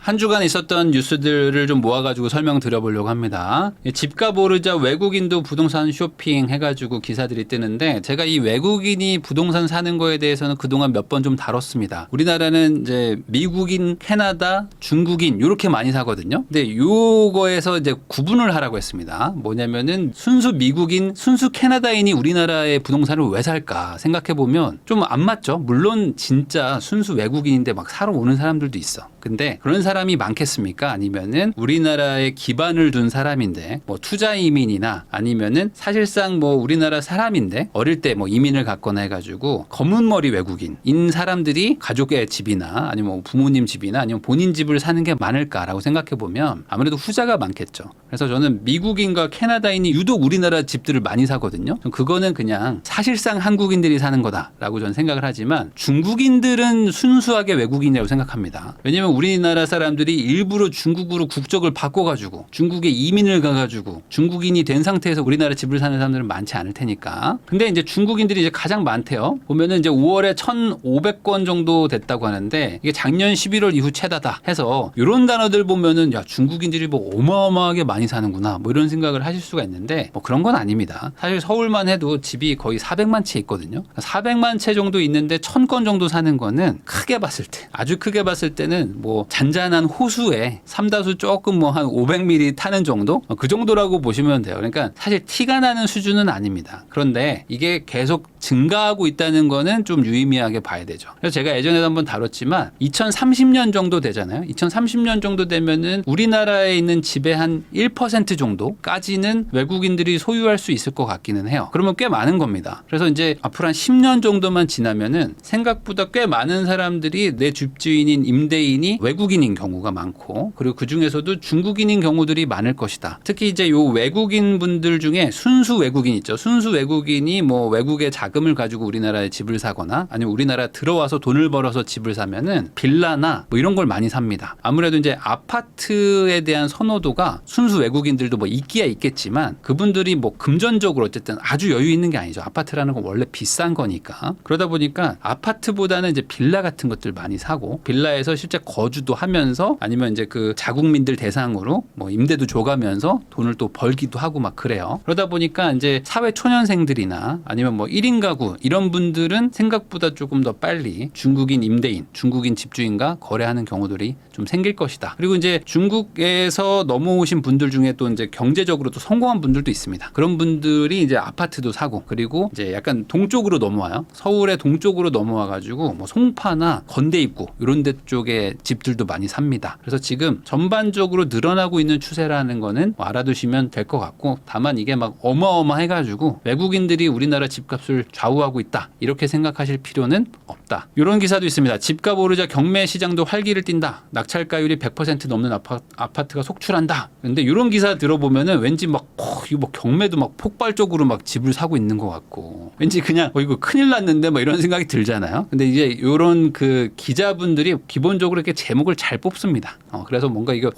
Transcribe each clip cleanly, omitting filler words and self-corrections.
한 주간 있었던 뉴스들을 좀 모아가지고 설명드려보려고 합니다. 집값 오르자 외국인도 부동산 쇼핑 해가지고 기사들이 뜨는데 제가 이 외국인이 부동산 사는 거에 대해서는 그동안 몇 번 좀 다뤘습니다. 우리나라는 이제 미국인, 캐나다, 중국인 이렇게 많이 사거든요. 근데 요거에서 이제 구분을 하라고 했습니다. 뭐냐면은 순수 미국인, 순수 캐나다인이 우리나라의 부동산을 왜 살까 생각해보면 좀 안 맞죠. 물론 진짜 순수 외국인인데 막 사러 오는 사람들도 있어. 근데 그런 사람이 많겠습니까? 아니면은 우리나라에 기반을 둔 사람인데 뭐 투자 이민이나 아니면은 사실상 뭐 우리나라 사람인데 어릴 때 뭐 이민을 갔거나 해가지고 검은 머리 외국인인 사람들이 가족의 집이나 아니면 뭐 부모님 집이나 아니면 본인 집을 사는 게 많을까라고 생각해 보면 아무래도 후자가 많겠죠. 그래서 저는 미국인과 캐나다인이 유독 우리나라 집들을 많이 사거든요. 그거는 그냥 사실상 한국인들이 사는 거다라고 저는 생각을 하지만 중국인들은 순수하게 외국인이라고 생각합니다. 왜냐하면 우리나라 사람들이 일부러 중국으로 국적을 바꿔가지고 중국에 이민을 가가지고 중국인이 된 상태에서 우리나라 집을 사는 사람들은 많지 않을 테니까. 근데 이제 중국인들이 이제 가장 많대요. 보면은 이제 5월에 1,500건 정도 됐다고 하는데 이게 작년 11월 이후 최다다 해서 이런 단어들 보면은 야 중국인들이 뭐 어마어마하게 많이 사는구나 뭐 이런 생각을 하실 수가 있는데 뭐 그런 건 아닙니다. 사실 서울만 해도 집이 거의 400만 채 있거든요. 400만 채 정도 있는데 1,000건 정도 사는 거는 크게 봤을 때 아주 크게 봤을 때는 뭐 잔잔한 호수에 삼다수 조금 뭐 한 500ml 타는 정도? 그 정도라고 보시면 돼요. 그러니까 사실 티가 나는 수준은 아닙니다. 그런데 이게 계속 증가하고 있다는 거는 좀 유의미하게 봐야 되죠. 그래서 제가 예전에도 한번 다뤘지만 2030년 정도 되잖아요. 2030년 정도 되면은 우리나라에 있는 집의 한 1% 정도까지는 외국인들이 소유할 수 있을 것 같기는 해요. 그러면 꽤 많은 겁니다. 그래서 이제 앞으로 한 10년 정도만 지나면은 생각보다 꽤 많은 사람들이 내 집주인인 임대인이 외국인인 경우가 많고 그리고 그 중에서도 중국인인 경우들이 많을 것이다. 특히 이제 요 외국인 분들 중에 순수 외국인 있죠. 순수 외국인이 뭐 외국의 자금을 가지고 우리나라에 집을 사거나 아니면 우리나라 들어와서 돈을 벌어서 집을 사면은 빌라나 뭐 이런 걸 많이 삽니다. 아무래도 이제 아파트에 대한 선호도가 순수 외국인들도 뭐 있기야 있겠지만 그분들이 뭐 금전적으로 어쨌든 아주 여유 있는 게 아니죠. 아파트라는 건 원래 비싼 거니까. 그러다 보니까 아파트보다는 이제 빌라 같은 것들 많이 사고 빌라에서 실제 거주도 하면서 아니면 이제 그 자국민들 대상으로 뭐 임대도 줘가면서 돈을 또 벌기도 하고 막 그래요. 그러다 보니까 이제 사회 초년생들이나 아니면 뭐 1인 가구 이런 분들은 생각보다 조금 더 빨리 중국인 임대인, 중국인 집주인과 거래하는 경우들이 좀 생길 것이다. 그리고 이제 중국에서 넘어오신 분들 중에 또 이제 경제적으로도 성공한 분들도 있습니다. 그런 분들이 이제 아파트도 사고 그리고 이제 약간 동쪽으로 넘어와요. 서울의 동쪽으로 넘어와 가지고 뭐 송파나 건대 입구 이런 데 쪽에 집들도 많이 삽니다. 그래서 지금 전반적으로 늘어나고 있는 추세라는 거는 뭐 알아두시면 될 것 같고 다만 이게 막 어마어마해 가지고 외국인들이 우리나라 집값을 좌우하고 있다. 이렇게 생각하실 필요는 없다. 이런 기사도 있습니다. 집값 오르자 경매 시장도 활기를 띈다. 낙찰가율이 100% 넘는 아파트가 속출한다. 근데 이런 기사 들어보면은 왠지 막 이거 뭐 경매도 막 폭발적으로 막 집을 사고 있는 것 같고 왠지 그냥 이거 큰일 났는데 뭐 이런 생각이 들잖아요. 근데 이제 이런 그 기자분들이 기본적으로 이렇게 제목을 잘 뽑습니다. 그래서 뭔가 이거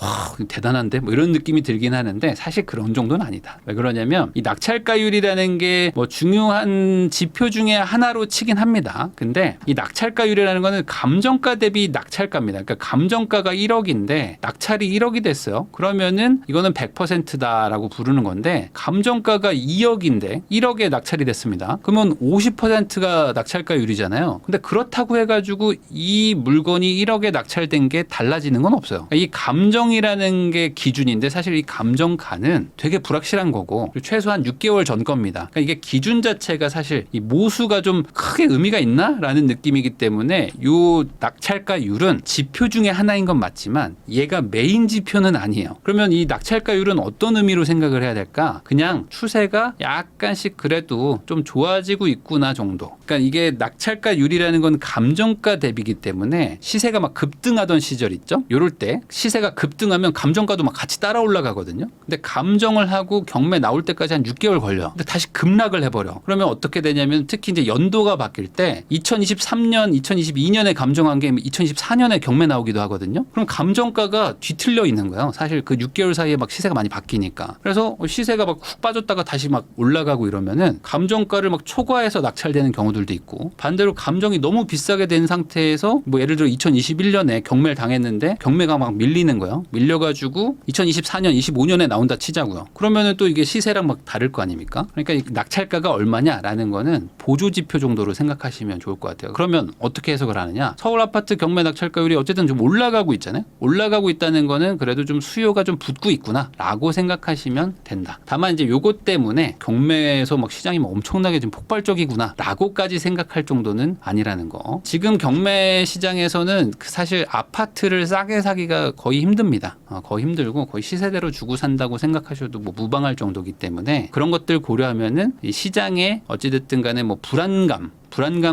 대단한데 뭐 이런 느낌이 들긴 하는데 사실 그런 정도는 아니다. 왜 그러냐면 이 낙찰가율이라는 게 뭐 중요한 지표 중에 하나로 치긴 합니다. 근데 이 낙찰가율이라는 거는 감정가 대비 낙찰가입니다. 그러니까 감정가가 1억인데 낙찰이 1억이 됐어요. 그러면은 이거는 100%다라고 부르는 건데 감정가가 2억인데 1억에 낙찰이 됐습니다. 그러면 50%가 낙찰가율이잖아요. 근데 그렇다고 해가지고 이 물건이 1억에 낙찰된 게 달라지는 건 없어요. 그러니까 이 감정이라는 게 기준인데 사실 이 감정가는 되게 불확실한 거고 최소한 6개월 전 겁니다. 그러니까 이게 기준 자체가 사실 이 모수가 좀 크게 의미가 있나라는 느낌이기 때문에 이 낙찰가율은 지표 중에 하나인 건 맞지만 얘가 메인 지표는 아니에요. 그러면 이 낙찰가율은 어떤 의미로 생각을 해야 될까? 그냥 추세가 약간씩 그래도 좀 좋아지고 있구나 정도. 그러니까 이게 낙찰가율이라는 건 감정가 대비이기 때문에 시세가 막 급등하던 시절 있죠? 요럴 때 시세가 급등하면 감정가도 막 같이 따라 올라가거든요. 근데 감정을 하고 경매 나올 때까지 한 6개월 걸려. 근데 다시 급락을 해버려. 그러면 어떻게 되냐면 특히 이제 연도가 바뀔 때 2023년, 2022년에 감정한 게 2024년에 경매 나오기도 하거든요. 그럼 감정가가 뒤틀려 있는 거예요. 사실 그 6개월 사이에 막 시세가 많이 바뀌니까. 그래서 시세가 막 훅 빠졌다가 다시 막 올라가고 이러면은 감정가를 막 초과해서 낙찰되는 경우들도 있고 반대로 감정이 너무 비싸게 된 상태에서 뭐 예를 들어 2021년에 경매를 당했는데 있는데 경매가 막 밀리는 거예요. 밀려가지고 2024년, 25년에 나온다 치자고요. 그러면은 또 이게 시세랑 막 다를 거 아닙니까? 그러니까 이 낙찰가가 얼마냐라는 거는 보조 지표 정도로 생각하시면 좋을 것 같아요. 그러면 어떻게 해석을 하느냐? 서울 아파트 경매 낙찰가율이 어쨌든 좀 올라가고 있잖아요. 올라가고 있다는 거는 그래도 좀 수요가 좀 붙고 있구나라고 생각하시면 된다. 다만 이제 요것 때문에 경매에서 막 시장이 막 엄청나게 좀 폭발적이구나라고까지 생각할 정도는 아니라는 거. 지금 경매 시장에서는 사실 아파트를 싸게 사기가 거의 힘듭니다. 거의 힘들고 거의 시세대로 주고 산다고 생각하셔도 뭐 무방할 정도이기 때문에 그런 것들 고려하면은 이 시장에 어찌됐든 간에 뭐 불안감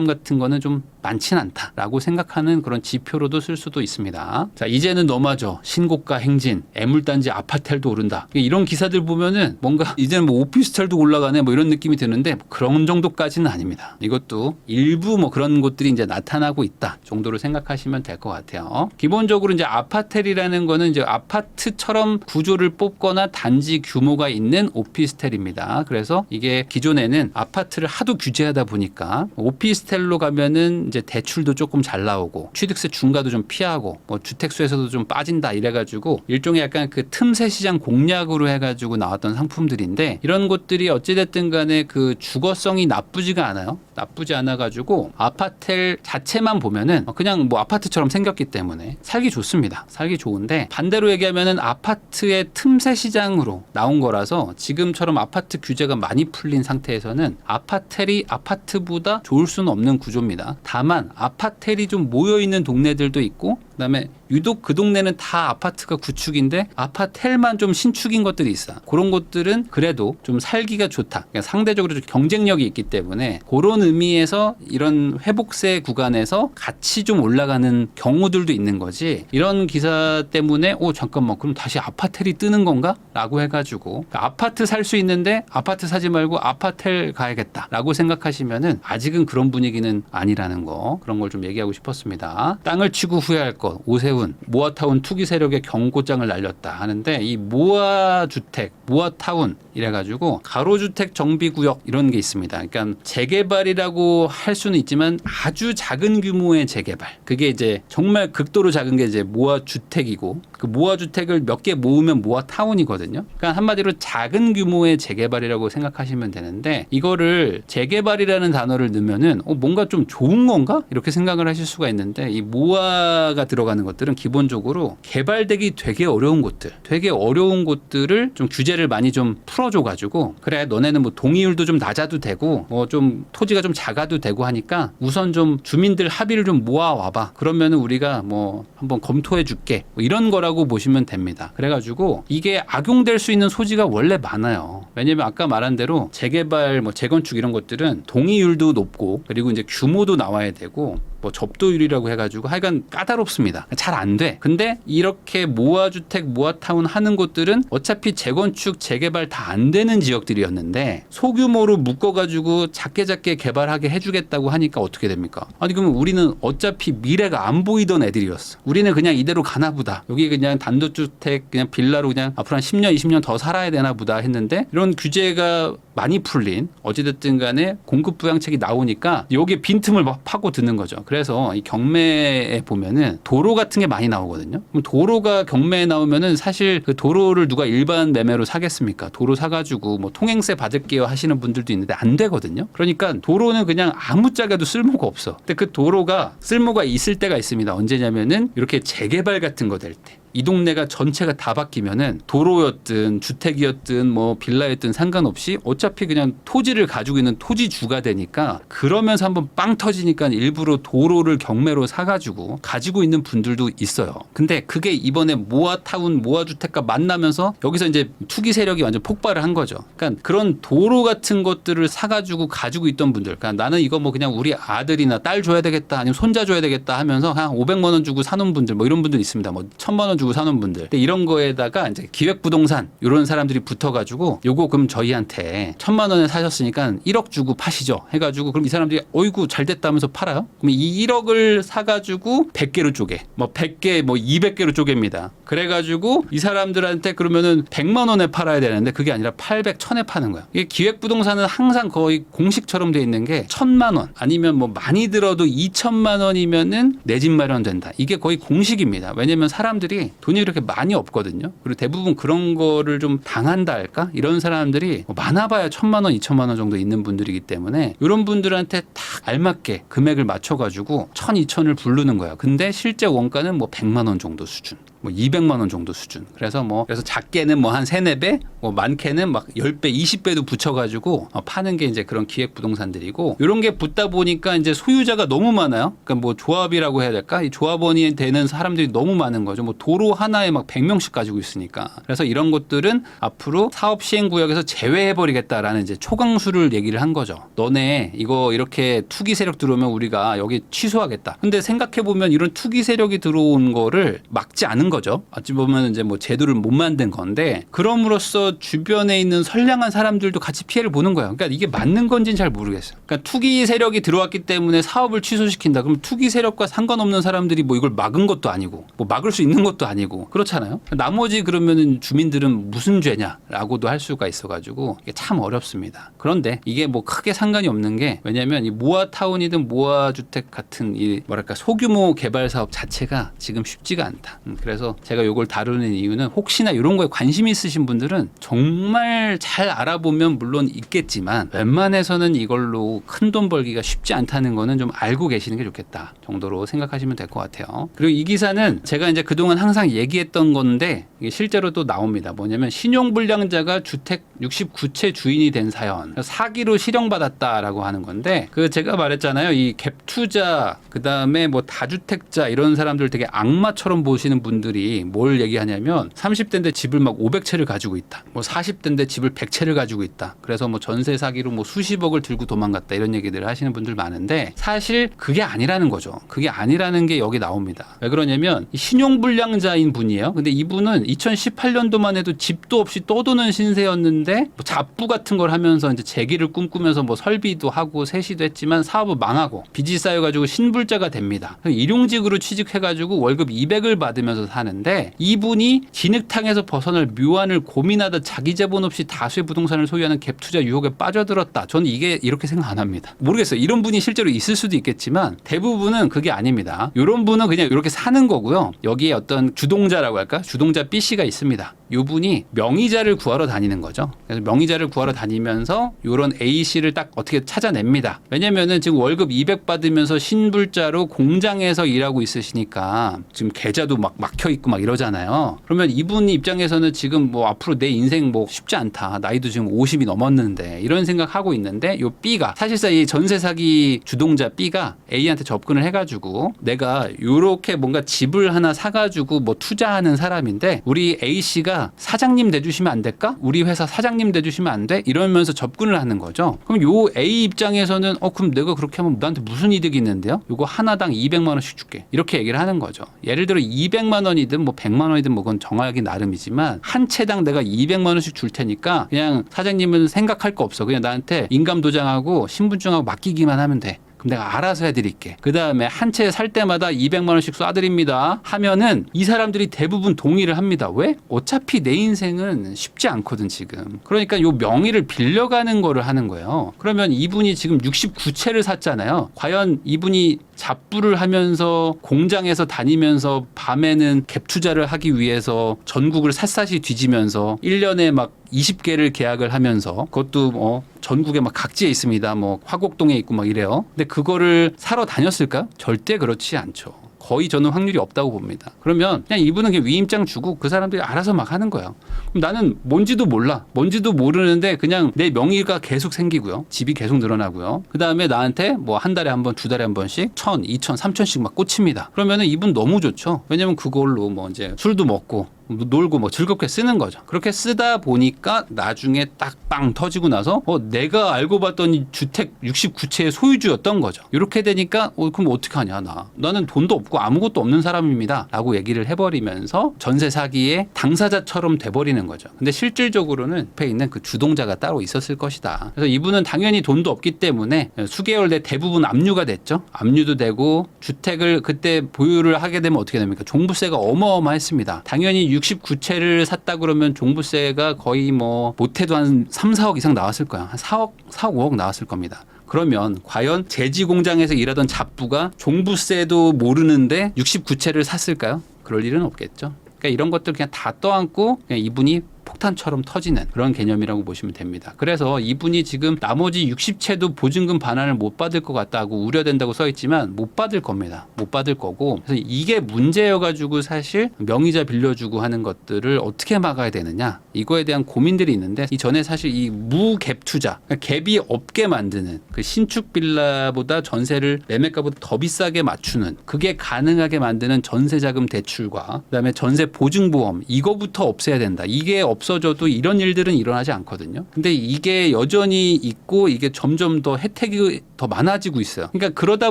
같은 거는 좀 많진 않다라고 생각하는 그런 지표로도 쓸 수도 있습니다. 자, 이제는 너무하죠. 신고가 행진, 애물단지 아파텔도 오른다. 이런 기사들 보면은 뭔가 이제는 뭐 오피스텔도 올라가네 뭐 이런 느낌이 드는데 그런 정도까지는 아닙니다. 이것도 일부 뭐 그런 곳들이 이제 나타나고 있다 정도로 생각하시면 될 것 같아요. 기본적으로 이제 아파텔이라는 거는 이제 아파트처럼 구조를 뽑거나 단지 규모가 있는 오피스텔입니다. 그래서 이게 기존에는 아파트를 하도 규제하다 보니까 오피스텔로 가면은 이제 대출도 조금 잘 나오고 취득세 중과도 좀 피하고 뭐 주택수에서도 좀 빠진다 이래가지고 일종의 약간 그 틈새 시장 공략으로 해가지고 나왔던 상품들인데 이런 것들이 어찌됐든 간에 그 주거성이 나쁘지가 않아요. 나쁘지 않아가지고 아파텔 자체만 보면은 그냥 뭐 아파트처럼 생겼기 때문에 살기 좋습니다. 살기 좋은데 반대로 얘기하면은 아파트의 틈새 시장으로 나온 거라서 지금처럼 아파트 규제가 많이 풀린 상태에서는 아파텔이 아파트보다 좋을 수는 없는 구조입니다. 다만 아파텔이 좀 모여있는 동네들도 있고 그다음에 유독 그 동네는 다 아파트가 구축인데 아파텔만 좀 신축인 것들이 있어. 그런 것들은 그래도 좀 살기가 좋다. 그러니까 상대적으로 좀 경쟁력이 있기 때문에 그런 의미에서 이런 회복세 구간에서 같이 좀 올라가는 경우들도 있는 거지. 이런 기사 때문에 잠깐만 그럼 다시 아파텔이 뜨는 건가? 라고 해가지고 아파트 살 수 있는데 아파트 사지 말고 아파텔 가야겠다라고 생각하시면은 아직은 그런 분위기는 아니라는 거. 그런 걸 좀 얘기하고 싶었습니다. 땅을 치고 후회할 것. 오세훈, 모아타운 투기 세력의 경고장을 날렸다 하는데 이 모아주택, 모아타운 이래가지고 가로주택 정비구역 이런 게 있습니다. 그러니까 재개발이라고 할 수는 있지만 아주 작은 규모의 재개발. 그게 이제 정말 극도로 작은 게 이제 모아주택이고 그 모아주택을 몇 개 모으면 모아타운이거든요. 그러니까 한마디로 작은 규모의 재개발이라고 생각하시면 되는데 이거를 재개발이라는 단어를 넣으면은 뭔가 좀 좋은 건가? 이렇게 생각을 하실 수가 있는데 이 모아가 들어가는 것들은 기본적으로 개발되기 되게 어려운 곳들을 좀 규제를 많이 좀 풀어줘가지고 그래 너네는 뭐 동의율도 좀 낮아도 되고 뭐 좀 토지가 좀 작아도 되고 하니까 우선 좀 주민들 합의를 좀 모아와봐. 그러면은 우리가 뭐 한번 검토해줄게. 뭐 이런 거라고 보시면 됩니다. 그래가지고 이게 악용될 수 있는 소지가 원래 많아요. 왜냐면 아까 말한 대로 재개발, 뭐 재건축 이런 것들은 동의율도 높고 그리고 이제 규모도 나와야 되고 뭐 접도율이라고 해가지고 하여간 까다롭습니다. 잘 안 돼. 근데 이렇게 모아주택, 모아타운 하는 곳들은 어차피 재건축, 재개발 다 안 되는 지역들이었는데 소규모로 묶어가지고 작게 개발하게 해주겠다고 하니까 어떻게 됩니까? 아니 그러면 우리는 어차피 미래가 안 보이던 애들이었어. 우리는 그냥 이대로 가나 보다. 여기 그냥 단독주택 그냥 빌라로 그냥 앞으로 한 10년, 20년 더 살아야 되나 보다 했는데 이런 규제가 많이 풀린 어찌됐든 간에 공급 부양책이 나오니까 여기에 빈틈을 막 파고 드는 거죠. 그래서 이 경매에 보면은 도로 같은 게 많이 나오거든요. 그럼 도로가 경매에 나오면은 사실 그 도로를 누가 일반 매매로 사겠습니까? 도로 사가지고 뭐 통행세 받을게요 하시는 분들도 있는데 안 되거든요. 그러니까 도로는 그냥 아무짝에도 쓸모가 없어. 근데 그 도로가 쓸모가 있을 때가 있습니다. 언제냐면은 이렇게 재개발 같은 거 될 때. 이 동네가 전체가 다 바뀌면은 도로였든 주택이었든 뭐 빌라였든 상관없이 어차피 그냥 토지를 가지고 있는 토지주가 되니까 그러면서 한번 빵 터지니까 일부러 도로를 경매로 사가지고 가지고 있는 분들도 있어요. 근데 그게 이번에 모아타운, 모아주택과 만나면서 여기서 이제 투기 세력이 완전 폭발을 한 거죠. 그러니까 그런 도로 같은 것들을 사가지고 가지고 있던 분들, 그러니까 나는 이거 뭐 그냥 우리 아들이나 딸 줘야 되겠다, 아니면 손자 줘야 되겠다 하면서 한 500만 원 주고 사는 분들, 뭐 이런 분들 있습니다. 뭐 1000만 원 주고 주고 사는 분들. 근데 이런 거에다가 이제 기획부동산 이런 사람들이 붙어가지고 요거 그럼 저희한테 1,000만 원에 사셨으니까 1억 주고 파시죠. 해가지고 그럼 이 사람들이 어이구 잘 됐다면서 팔아요. 그럼 이 1억을 사가지고 100개로 쪼개. 뭐 100개, 뭐 200개로 쪼갭니다. 그래가지고 이 사람들한테 그러면은 100만 원에 팔아야 되는데 그게 아니라 800, 1000에 파는 거야. 이게 기획부동산은 항상 거의 공식처럼 돼 있는 게 1,000만 원 아니면 뭐 많이 들어도 2,000만 원이면은 내 집 마련된다. 이게 거의 공식입니다. 왜냐면 사람들이 돈이 그렇게 많이 없거든요. 그리고 대부분 그런 거를 좀 당한다 할까? 이런 사람들이 뭐 많아봐야 1,000만 원, 2,000만 원 정도 있는 분들이기 때문에 이런 분들한테 딱 알맞게 금액을 맞춰가지고 1,000, 2,000을 부르는 거야. 근데 실제 원가는 뭐 100만 원 정도 수준. 뭐 200만 원 정도 수준. 그래서 작게는 뭐 한 3, 4배, 뭐 많게는 막 10배, 20배도 붙여가지고 파는 게 이제 그런 기획 부동산들이고 이런 게 붙다 보니까 이제 소유자가 너무 많아요. 그러니까 뭐 조합이라고 해야 될까? 이 조합원이 되는 사람들이 너무 많은 거죠. 뭐 도로 하나에 막 100명씩 가지고 있으니까. 그래서 이런 것들은 앞으로 사업 시행 구역에서 제외해버리겠다라는 이제 초강수를 얘기를 한 거죠. 너네 이거 이렇게 투기 세력 들어오면 우리가 여기 취소하겠다. 근데 생각해보면 이런 투기 세력이 들어온 거를 막지 않은 거죠. 어찌 보면 이제 뭐 제도를 못 만든 건데 그럼으로써 주변에 있는 선량한 사람들도 같이 피해를 보는 거예요. 그러니까 이게 맞는 건지는 잘 모르겠어요. 그러니까 투기 세력이 들어왔기 때문에 사업을 취소시킨다. 그럼 투기 세력과 상관없는 사람들이 뭐 이걸 막은 것도 아니고 뭐 막을 수 있는 것도 아니고 그렇잖아요. 나머지 그러면은 주민들은 무슨 죄냐라고도 할 수가 있어가지고 이게 참 어렵습니다. 그런데 이게 뭐 크게 상관이 없는 게 왜냐하면 이 모아타운이든 모아주택 같은 이 뭐랄까 소규모 개발 사업 자체가 지금 쉽지가 않다. 그래서 제가 이걸 다루는 이유는 혹시나 이런 거에 관심 있으신 분들은 정말 잘 알아보면 물론 있겠지만 웬만해서는 이걸로 큰 돈 벌기가 쉽지 않다는 거는 좀 알고 계시는 게 좋겠다 정도로 생각하시면 될 것 같아요. 그리고 이 기사는 제가 이제 그동안 항상 얘기했던 건데 이게 실제로 또 나옵니다. 뭐냐면 신용불량자가 주택 69채 주인이 된 사연 사기로 실형받았다라고 하는 건데 그 제가 말했잖아요. 이 갭투자 그다음에 뭐 다주택자 이런 사람들 되게 악마처럼 보시는 분들이 뭘 얘기하냐면 30대인데 집을 막 500채를 가지고 있다. 뭐 40대인데 집을 100채를 가지고 있다. 그래서 뭐 전세 사기로 뭐 수십억을 들고 도망갔다. 이런 얘기들을 하시는 분들 많은데 사실 그게 아니라는 거죠. 그게 아니라는 게 여기 나옵니다. 왜 그러냐면 신용불량자인 분이에요. 근데 이분은 2018년도만 해도 집도 없이 떠도는 신세였는데 뭐 잡부 같은 걸 하면서 이제 재기를 꿈꾸면서 뭐 설비도 하고 세시도 했지만 사업은 망하고 빚이 쌓여가지고 신불자가 됩니다. 일용직으로 취직해가지고 월급 200을 받으면서 사는데 이분이 진흙탕에서 벗어날 묘안을 고민하다 자기 자본 없이 다수의 부동산을 소유하는 갭투자 유혹에 빠져들었다. 저는 이게 이렇게 생각 안 합니다. 모르겠어요. 이런 분이 실제로 있을 수도 있겠지만 대부분은 그게 아닙니다. 이런 분은 그냥 이렇게 사는 거고요. 여기에 어떤 주동자라고 할까? 주동자 B씨가 있습니다. 이 분이 명의자를 구하러 다니는 거죠. 그래서 명의자를 구하러 다니면서 이런 A씨를 딱 어떻게 찾아냅니다. 왜냐면은 지금 월급 200 받으면서 신불자로 공장에서 일하고 있으시니까 지금 계좌도 막 막혀 있고 막 이러잖아요. 그러면 이분 입장에서는 지금 뭐 앞으로 내 인생 뭐 쉽지 않다. 나이도 지금 50이 넘었는데 이런 생각하고 있는데 요 B가 사실상 이 전세 사기 주동자 B가 A한테 접근을 해가지고 내가 요렇게 뭔가 집을 하나 사가지고 뭐 투자하는 사람인데 우리 A씨가 사장님 돼주시면 안 될까? 우리 회사 사장님 돼주시면 안 돼? 이러면서 접근을 하는 거죠. 그럼 요 A 입장에서는 그럼 내가 그렇게 하면 나한테 무슨 이득이 있는데요? 요거 하나당 200만 원씩 줄게. 이렇게 얘기를 하는 거죠. 예를 들어 200만 원이든 뭐 100만 원이든 뭐 그건 정하기 나름이지만 한 채당 내가 200만 원씩 줄 테니까 그냥 사장님은 생각할 거 없어. 그냥 나한테 인감 도장하고 신분증하고 맡기기만 하면 돼. 그럼 내가 알아서 해드릴게. 그 다음에 한 채 살 때마다 200만 원씩 쏴드립니다 하면은 이 사람들이 대부분 동의를 합니다. 왜? 어차피 내 인생은 쉽지 않거든 지금. 그러니까 요 명의를 빌려가는 거를 하는 거예요. 그러면 이분이 지금 69채를 샀잖아요. 과연 이분이 잡부를 하면서 공장에서 다니면서 밤에는 갭 투자를 하기 위해서 전국을 샅샅이 뒤지면서 1년에 막 20개를 계약을 하면서 그것도 뭐 전국에 막 각지에 있습니다. 뭐 화곡동에 있고 막 이래요. 근데 그거를 사러 다녔을까? 절대 그렇지 않죠. 거의 저는 확률이 없다고 봅니다. 그러면 그냥 이분은 그냥 위임장 주고 그 사람들이 알아서 막 하는 거예요. 그럼 나는 뭔지도 몰라. 뭔지도 모르는데 그냥 내 명의가 계속 생기고요. 집이 계속 늘어나고요. 그 다음에 나한테 뭐 한 달에 한 번, 두 달에 한 번씩 1,000, 2,000, 3,000씩 막 꽂힙니다. 그러면은 이분 너무 좋죠. 왜냐면 그걸로 뭐 이제 술도 먹고 놀고 뭐 즐겁게 쓰는 거죠. 그렇게 쓰다 보니까 나중에 딱 빵 터지고 나서 내가 알고 봤더니 주택 69채의 소유주였던 거죠. 이렇게 되니까 그럼 어떻게 하냐 나는 돈도 없고 아무것도 없는 사람입니다 라고 얘기를 해버리면서 전세 사기의 당사자처럼 돼버리는 거죠. 근데 실질적으로는 옆에 있는 그 주동자가 따로 있었을 것이다. 그래서 이분은 당연히 돈도 없기 때문에 수개월 내 대부분 압류가 됐죠. 압류도 되고 주택을 그때 보유를 하게 되면 어떻게 됩니까? 종부세가 어마어마했습니다. 당연히 69채를 샀다 그러면 종부세가 거의 뭐 못해도 한 3, 4억 이상 나왔을 거야. 한 4억, 5억 나왔을 겁니다. 그러면 과연 제지 공장에서 일하던 잡부가 종부세도 모르는데 69채를 샀을까요? 그럴 일은 없겠죠. 그러니까 이런 것들 그냥 다 떠안고 그냥 이분이 폭탄처럼 터지는 그런 개념이라고 보시면 됩니다. 그래서 이분이 지금 나머지 60채도 보증금 반환을 못 받을 것 같다고 우려된다고 써 있지만 못 받을 겁니다. 못 받을 거고 그래서 이게 문제여가지고 사실 명의자 빌려주고 하는 것들을 어떻게 막아야 되느냐 이거에 대한 고민들이 있는데 이전에 사실 이 무갭 투자 그러니까 갭이 없게 만드는 그 신축 빌라보다 전세를 매매가보다 더 비싸게 맞추는 그게 가능하게 만드는 전세자금 대출과 그다음에 전세 보증보험 이거부터 없애야 된다. 이게 없어져도 이런 일들은 일어나지 않거든요. 근데 이게 여전히 있고 이게 점점 더 혜택이 더 많아지고 있어요. 그러니까 그러다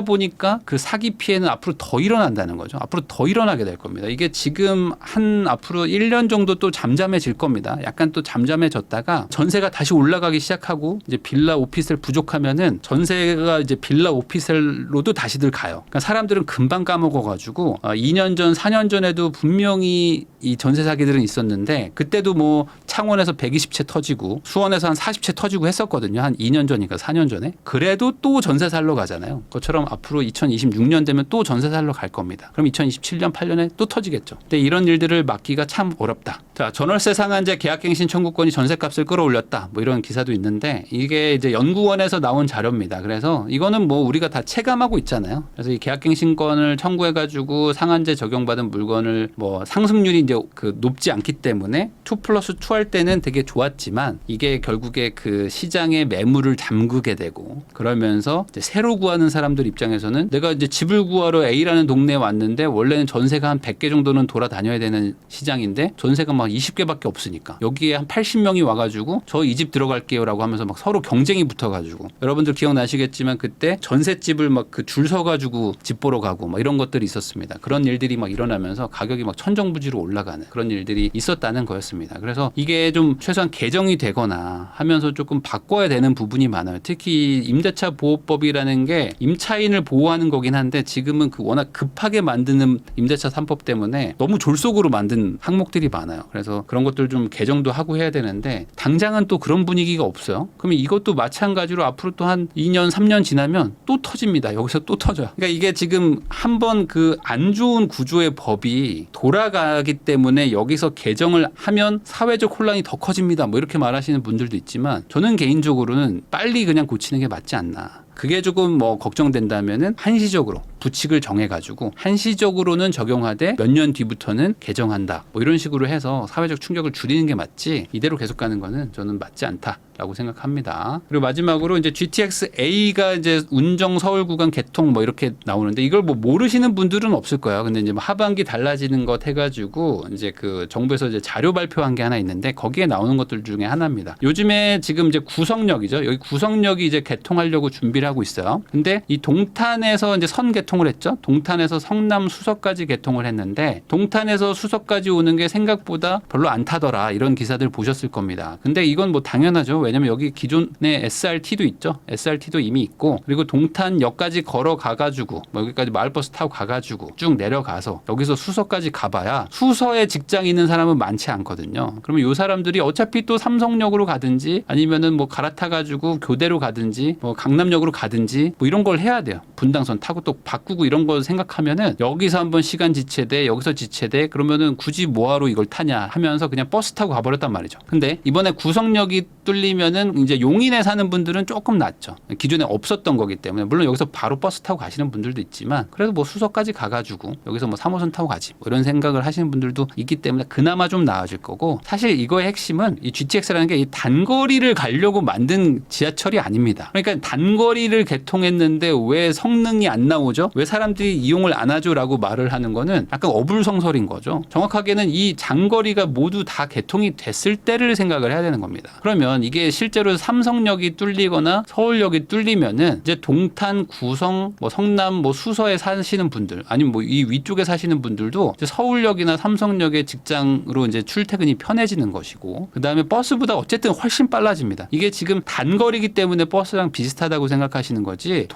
보니까 그 사기 피해는 앞으로 더 일어난다는 거죠. 앞으로 더 일어나게 될 겁니다. 이게 지금 한 앞으로 1년 정도 또 잠잠해질 겁니다. 약간 또 잠잠해졌다가 전세가 다시 올라가기 시작하고 이제 빌라 오피스텔 부족하면은 전세가 이제 빌라 오피스텔로도 다시들 가요. 그러니까 사람들은 금방 까먹어가지고 2년 전, 4년 전에도 분명히 이 전세 사기들은 있었는데 그때도 뭐 창원에서 120채 터지고 수원에서 한 40채 터지고 했었거든요. 한 2년 전이니까 4년 전에. 그래도 또 전세 살러 가잖아요. 그것처럼 앞으로 2026년 되면 또 전세 살러 갈 겁니다. 그럼 2027년, 8년에 또 터지겠죠. 근데 이런 일들을 막기가 참 어렵다. 자, 전월세 상한제 계약갱신 청구권이 전세값을 끌어올렸다. 뭐 이런 기사도 있는데 이게 이제 연구원에서 나온 자료입니다. 그래서 이거는 뭐 우리가 다 체감하고 있잖아요. 그래서 이 계약갱신권을 청구해가지고 상한제 적용받은 물건을 뭐 상승률이 이제 그 높지 않기 때문에 2+2 할 때는 되게 좋았지만 이게 결국에 그 시장의 매물을 잠그게 되고 그러면서 이제 새로 구하는 사람들 입장에서는 내가 이제 집을 구하러 A라는 동네에 왔는데 원래는 전세가 한 100개 정도는 돌아다녀야 되는 시장인데 전세가 막 20개밖에 없으니까 여기에 한 80명이 와가지고 저 이 집 들어갈게요라고 하면서 막 서로 경쟁이 붙어가지고 여러분들 기억나시겠지만 그때 전셋집을 막 그 줄 서가지고 집 보러 가고 막 이런 것들이 있었습니다. 그런 일들이 막 일어나면서 가격이 막 천정부지로 올라가는 그런 일들이 있었다는 거였습니다. 그래서 이게 좀 최소한 개정이 되거나 하면서 조금 바꿔야 되는 부분이 많아요. 특히 임대차 보호법이라는 게 임차인을 보호하는 거긴 한데 지금은 그 워낙 급하게 만드는 임대차 3법 때문에 너무 졸속으로 만든 항목들이 많아요. 그래서 그런 것들 좀 개정도 하고 해야 되는데 당장은 또 그런 분위기가 없어요. 그러면 이것도 마찬가지로 앞으로 또 한 2년, 3년 지나면 또 터집니다. 여기서 또 터져요. 그러니까 이게 지금 한번 그 안 좋은 구조의 법이 돌아가기 때문에 여기서 개정을 하면 사회적 혼란이 더 커집니다. 뭐 이렇게 말하시는 분들도 있지만 저는 개인적으로는 빨리 그냥 고치는 게 맞지 않나. 그게 조금 뭐 걱정된다면은 한시적으로 부칙을 정해가지고 한시적으로는 적용하되 몇 년 뒤부터는 개정한다. 뭐 이런 식으로 해서 사회적 충격을 줄이는 게 맞지 이대로 계속 가는 거는 저는 맞지 않다라고 생각합니다. 그리고 마지막으로 이제 GTX A가 이제 운정 서울 구간 개통 뭐 이렇게 나오는데 이걸 뭐 모르시는 분들은 없을 거예요. 근데 이제 뭐 하반기 달라지는 것 해가지고 이제 그 정부에서 이제 자료 발표한 게 하나 있는데 거기에 나오는 것들 중에 하나입니다. 요즘에 지금 이제 구성역이죠. 여기 구성역이 이제 개통하려고 준비를 하고 있어요. 근데 이 동탄에서 이제 선 개통을 했죠. 동탄에서 성남 수서까지 개통을 했는데 동탄에서 수서까지 오는 게 생각보다 별로 안 타더라. 이런 기사들 보셨을 겁니다. 근데 이건 뭐 당연하죠. 왜냐면 여기 기존에 SRT도 있죠. SRT도 이미 있고 그리고 동탄역까지 걸어가가지고 뭐 여기까지 마을버스 타고 가가지고 쭉 내려가서 여기서 수서까지 가봐야 수서에 직장 있는 사람은 많지 않거든요. 그러면 이 사람들이 어차피 또 삼성역으로 가든지 아니면은 뭐 갈아타가지고 교대로 가든지 뭐 강남역으로 가든지 뭐 이런 걸 해야 돼요. 분당선 타고 또 바꾸고 이런 거 생각하면은 여기서 한번 시간 지체돼 여기서 지체돼 그러면은 굳이 뭐하러 이걸 타냐 하면서 그냥 버스 타고 가버렸단 말이죠. 근데 이번에 구성역이 뚫리면은 이제 용인에 사는 분들은 조금 낫죠. 기존에 없었던 거기 때문에 물론 여기서 바로 버스 타고 가시는 분들도 있지만 그래도 뭐 수서까지 가가지고 여기서 뭐 3호선 타고 가지 뭐 이런 생각을 하시는 분들도 있기 때문에 그나마 좀 나아질 거고 사실 이거의 핵심은 이 GTX라는 게 이 단거리를 가려고 만든 지하철이 아닙니다. 그러니까 단거리를 개통했는데 왜 성능이 안 나오죠? 하죠? 왜 사람들이 이용을 안 하죠?라고 말을 하는 거는 약간 어불성설인 거죠. 정확하게는 이 장거리가 모두 다 개통이 됐을 때를 생각을 해야 되는 겁니다. 그러면 이게 실제로 삼성역이 뚫리거나 서울역이 뚫리면은 이제 동탄, 구성, 뭐 성남, 뭐 수서에 사시는 분들, 아니면 뭐 이 위쪽에 사시는 분들도 이제 서울역이나 삼성역의 직장으로 이제 출퇴근이 편해지는 것이고, 그 다음에 버스보다 어쨌든 훨씬 빨라집니다. 이게 지금 단거리이기 때문에 버스랑 비슷하다고 생각하시는 거지,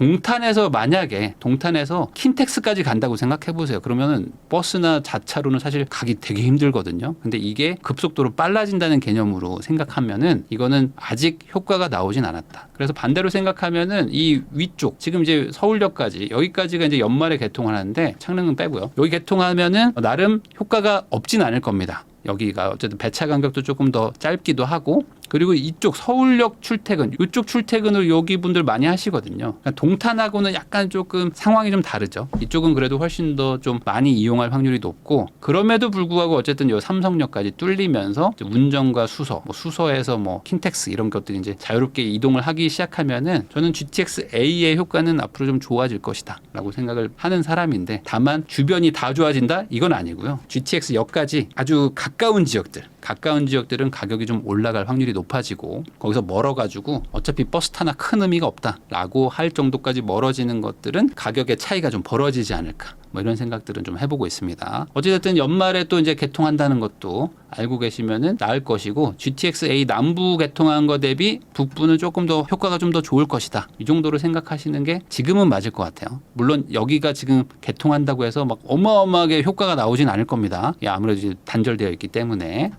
만약에 동탄에서 킨텍스까지 간다고 생각해 보세요. 그러면은 버스나 자차로는 사실 가기 되게 힘들거든요. 근데 이게 급속도로 빨라진다는 개념으로 생각하면은 이거는 아직 효과가 나오진 않았다. 그래서 반대로 생각하면은 이 위쪽, 지금 이제 서울역까지, 여기까지가 이제 연말에 개통을 하는데, 창릉은 빼고요. 여기 개통하면은 나름 효과가 없진 않을 겁니다. 여기가 어쨌든 배차 간격도 조금 더 짧기도 하고, 그리고 이쪽 서울역 출퇴근, 이쪽 출퇴근을 여기 분들 많이 하시거든요. 그러니까 동탄하고는 약간 조금 상황이 좀 다르죠. 이쪽은 그래도 훨씬 더 좀 많이 이용할 확률이 높고, 그럼에도 불구하고 어쨌든 요 삼성역까지 뚫리면서 운전과 수서, 뭐 수서에서 뭐 킨텍스 이런 것들이 이제 자유롭게 이동을 하기 시작하면은, 저는 GTX A의 효과는 앞으로 좀 좋아질 것이다라고 생각을 하는 사람인데, 다만 주변이 다 좋아진다? 이건 아니고요. GTX 역까지 아주 가까운 지역들은 가격이 좀 올라갈 확률이 높아지고, 거기서 멀어가지고 어차피 버스 타나 큰 의미가 없다라고 할 정도까지 멀어지는 것들은 가격의 차이가 좀 벌어지지 않을까, 뭐 이런 생각들은 좀 해보고 있습니다. 어쨌든 연말에 또 이제 개통한다는 것도 알고 계시면은 나을 것이고, GTX A 남부 개통한 거 대비 북부는 조금 더 효과가 좀 더 좋을 것이다, 이 정도로 생각하시는 게 지금은 맞을 것 같아요. 물론 여기가 지금 개통한다고 해서 막 어마어마하게 효과가 나오진 않을 겁니다. 아무래도 단절되어 있기 때문에.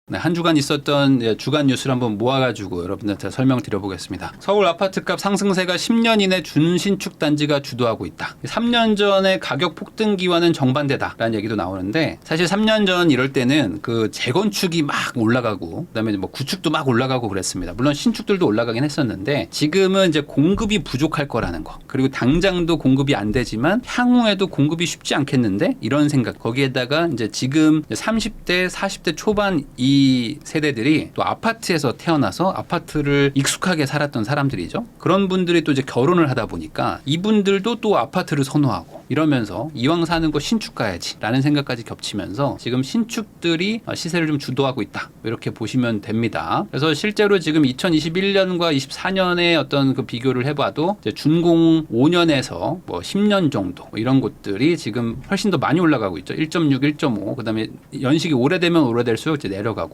네, 한 주간 있었던 주간 뉴스를 한번 모아가지고 여러분들한테 설명드려보겠습니다. 서울 아파트값 상승세가 10년 이내 준신축 단지가 주도하고 있다. 3년 전에 가격 폭등기와는 정반대다라는 얘기도 나오는데, 사실 3년 전 이럴 때는 그 재건축이 막 올라가고, 그다음에 뭐 구축도 막 올라가고 그랬습니다. 물론 신축들도 올라가긴 했었는데, 지금은 이제 공급이 부족할 거라는 거, 그리고 당장도 공급이 안 되지만 향후에도 공급이 쉽지 않겠는데, 이런 생각, 거기에다가 이제 지금 30대, 40대 초반 이 세대들이 또 아파트에서 태어나서 아파트를 익숙하게 살았던 사람들이죠. 그런 분들이 또 이제 결혼을 하다 보니까 이분들도 또 아파트를 선호하고, 이러면서 이왕 사는 거 신축 가야지 라는 생각까지 겹치면서 지금 신축들이 시세를 좀 주도하고 있다, 이렇게 보시면 됩니다. 그래서 실제로 지금 2021년과 24년의 어떤 그 비교를 해봐도 이제 준공 5년에서 뭐 10년 정도 이런 곳들이 지금 훨씬 더 많이 올라가고 있죠. 1.6, 1.5. 그다음에 연식이 오래되면 오래될수록 이제 내려가고,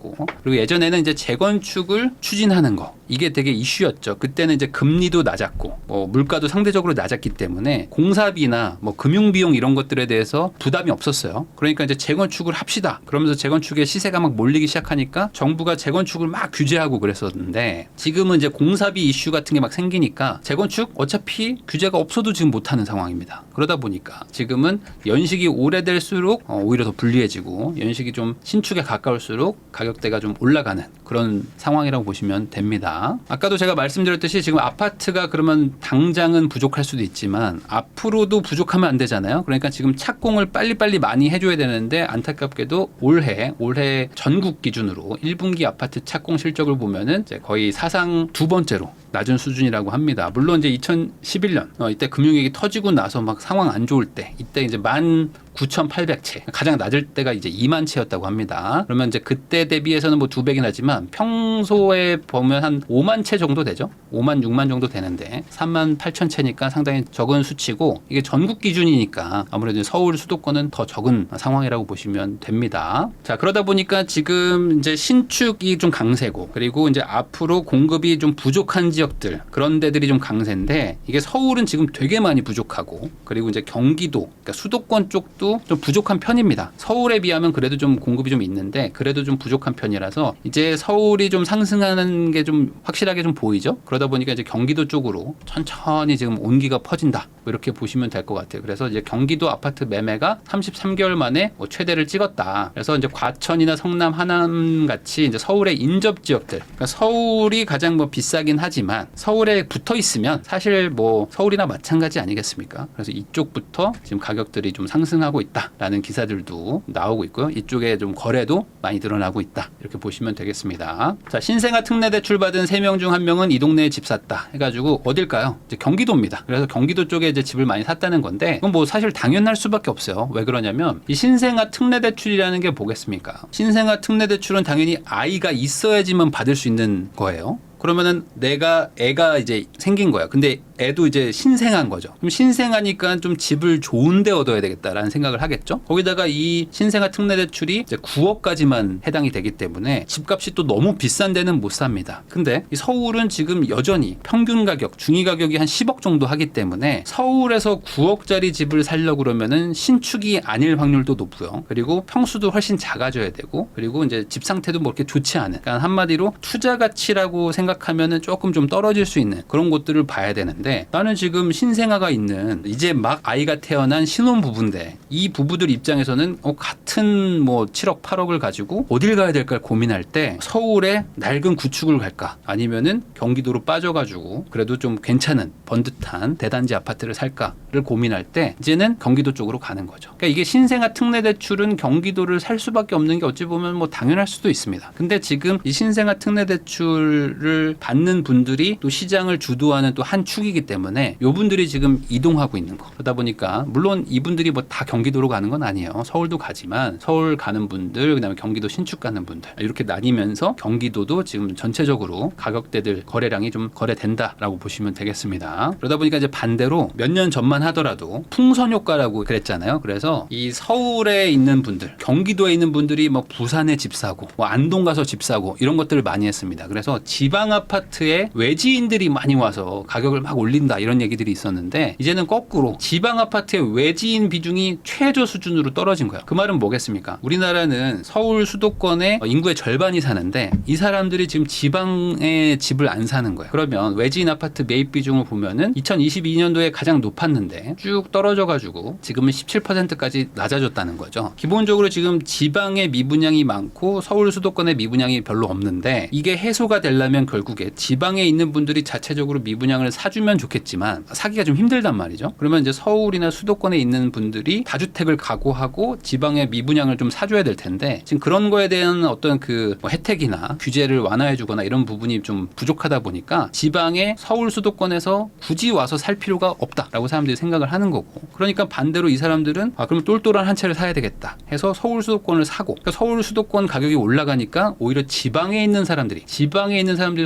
그리고 예전에는 이제 재건축을 추진하는 거, 이게 되게 이슈였죠. 그때는 이제 금리도 낮았고, 뭐 물가도 상대적으로 낮았기 때문에 공사비나 뭐 금융비용 이런 것들에 대해서 부담이 없었어요. 그러니까 이제 재건축을 합시다, 그러면서 재건축의 시세가 막 몰리기 시작하니까 정부가 재건축을 막 규제하고 그랬었는데, 지금은 이제 공사비 이슈 같은 게 막 생기니까 재건축 어차피 규제가 없어도 지금 못하는 상황입니다. 그러다 보니까 지금은 연식이 오래될수록 오히려 더 불리해지고, 연식이 좀 신축에 가까울수록 가격대가 좀 올라가는 그런 상황이라고 보시면 됩니다. 아까도 제가 말씀드렸듯이 지금 아파트가 그러면 당장은 부족할 수도 있지만 앞으로도 부족하면 안 되잖아요. 그러니까 지금 착공을 빨리빨리 많이 해줘야 되는데, 안타깝게도 올해 전국 기준으로 1분기 아파트 착공 실적을 보면은 이제 거의 사상 두 번째로 낮은 수준이라고 합니다. 물론 이제 2011년 이때 금융위기 터지고 나서 막 상황 안 좋을 때, 이때 이제 19,800채, 가장 낮을 때가 이제 2만 채였다고 합니다. 그러면 이제 그때 대비해서는 뭐 2배긴 하지만 평소에 보면 한 5만 채 정도 되죠. 5만 6만 정도 되는데 3만 8천 채니까 상당히 적은 수치고, 이게 전국 기준이니까 아무래도 서울 수도권은 더 적은 상황이라고 보시면 됩니다. 자, 그러다 보니까 지금 이제 신축이 좀 강세고, 그리고 이제 앞으로 공급이 좀 부족한 지역들, 그런 데들이 좀 강세인데, 이게 서울은 지금 되게 많이 부족하고, 그리고 이제 경기도, 그러니까 수도권 쪽도 좀 부족한 편입니다. 서울에 비하면 그래도 좀 공급이 좀 있는데, 그래도 좀 부족한 편이라서 이제 서울이 좀 상승하는 게 좀 확실하게 좀 보이죠. 그러다 보니까 이제 경기도 쪽으로 천천히 지금 온기가 퍼진다, 뭐 이렇게 보시면 될 것 같아요. 그래서 이제 경기도 아파트 매매가 33개월 만에 뭐 최대를 찍었다. 그래서 이제 과천이나 성남, 하남 같이 이제 서울의 인접 지역들, 그러니까 서울이 가장 뭐 비싸긴 하지만 서울에 붙어 있으면 사실 뭐 서울이나 마찬가지 아니겠습니까? 그래서 이쪽부터 지금 가격들이 좀 상승하고 있다라는 기사들도 나오고 있고요. 이쪽에 좀 거래도 많이 늘어나고 있다. 이렇게 보시면 되겠습니다. 자, 신생아 특례 대출 받은 3명 중 1명은 이 동네에 집 샀다 해가지고 어딜까요? 이제 경기도입니다. 그래서 경기도 쪽에 이제 집을 많이 샀다는 건데 그건 뭐 사실 당연할 수밖에 없어요. 왜 그러냐면 이 신생아 특례 대출이라는 게 뭐겠습니까? 신생아 특례 대출은 당연히 아이가 있어야지만 받을 수 있는 거예요. 그러면은 내가 애가 이제 생긴 거야. 근데 애도 이제 신생한 거죠. 그럼 신생하니까 좀 집을 좋은 데 얻어야 되겠다라는 생각을 하겠죠. 거기다가 이 신생아 특례 대출이 이제 9억까지만 해당이 되기 때문에 집값이 또 너무 비싼 데는 못 삽니다. 근데 이 서울은 지금 여전히 평균 가격, 중위 가격이 한 10억 정도 하기 때문에 서울에서 9억짜리 집을 살려고 그러면은 신축이 아닐 확률도 높고요. 그리고 평수도 훨씬 작아져야 되고 그리고 이제 집 상태도 뭐 이렇게 좋지 않은, 그러니까 한마디로 투자 가치라고 생각하면은 조금 좀 떨어질 수 있는 그런 곳들을 봐야 되는데 나는 지금 신생아가 있는 이제 막 아이가 태어난 신혼부부인데 이 부부들 입장에서는 같은 뭐 7억 8억을 가지고 어딜 가야 될까 고민할 때 서울에 낡은 구축을 갈까 아니면은 경기도로 빠져가지고 그래도 좀 괜찮은 번듯한 대단지 아파트를 살까를 고민할 때 이제는 경기도 쪽으로 가는 거죠. 그러니까 이게 신생아 특례 대출은 경기도를 살 수밖에 없는 게 어찌 보면 뭐 당연할 수도 있습니다. 근데 지금 이 신생아 특례 대출을 받는 분들이 또 시장을 주도하는 또 한 축이기 때문에 요분들이 지금 이동하고 있는 거. 그러다 보니까 물론 이분들이 뭐 다 경기도로 가는 건 아니에요. 서울도 가지만 서울 가는 분들, 그다음에 경기도 신축 가는 분들 이렇게 나뉘면서 경기도도 지금 전체적으로 가격대들 거래량이 좀 거래된다라고 보시면 되겠습니다. 그러다 보니까 이제 반대로 몇 년 전만 하더라도 풍선 효과라고 그랬잖아요. 그래서 이 서울에 있는 분들, 경기도에 있는 분들이 뭐 부산에 집 사고 뭐 안동 가서 집 사고 이런 것들을 많이 했습니다. 그래서 지방 아파트에 외지인들이 많이 와서 가격을 막 올린다 이런 얘기들이 있었는데 이제는 거꾸로 지방 아파트의 외지인 비중이 최저 수준으로 떨어진 거야. 그 말은 뭐겠습니까? 우리나라는 서울 수도권의 인구의 절반이 사는데 이 사람들이 지금 지방에 집을 안 사는 거야. 그러면 외지인 아파트 매입 비중을 보면은 2022년도에 가장 높았는데 쭉 떨어져가지고 지금은 17%까지 낮아졌다는 거죠. 기본적으로 지금 지방의 미분양이 많고 서울 수도권의 미분양이 별로 없는데 이게 해소가 되려면 결국에 지방에 있는 분들이 자체적으로 미분양을 사주면 좋겠지만 사기가 좀 힘들단 말이죠. 그러면 이제 서울이나 수도권에 있는 분들이 다주택을 각오하고 지방에 미분양을 좀 사줘야 될 텐데 지금 그런 거에 대한 어떤 그 뭐 혜택이나 규제를 완화해주거나 이런 부분이 좀 부족하다 보니까 지방에 서울 수도권에서 굳이 와서 살 필요가 없다라고 사람들이 생각을 하는 거고 그러니까 반대로 이 사람들은 그럼 똘똘한 한 채를 사야 되겠다 해서 서울 수도권을 사고 그러니까 서울 수도권 가격이 올라가니까 오히려 지방에 있는 사람들이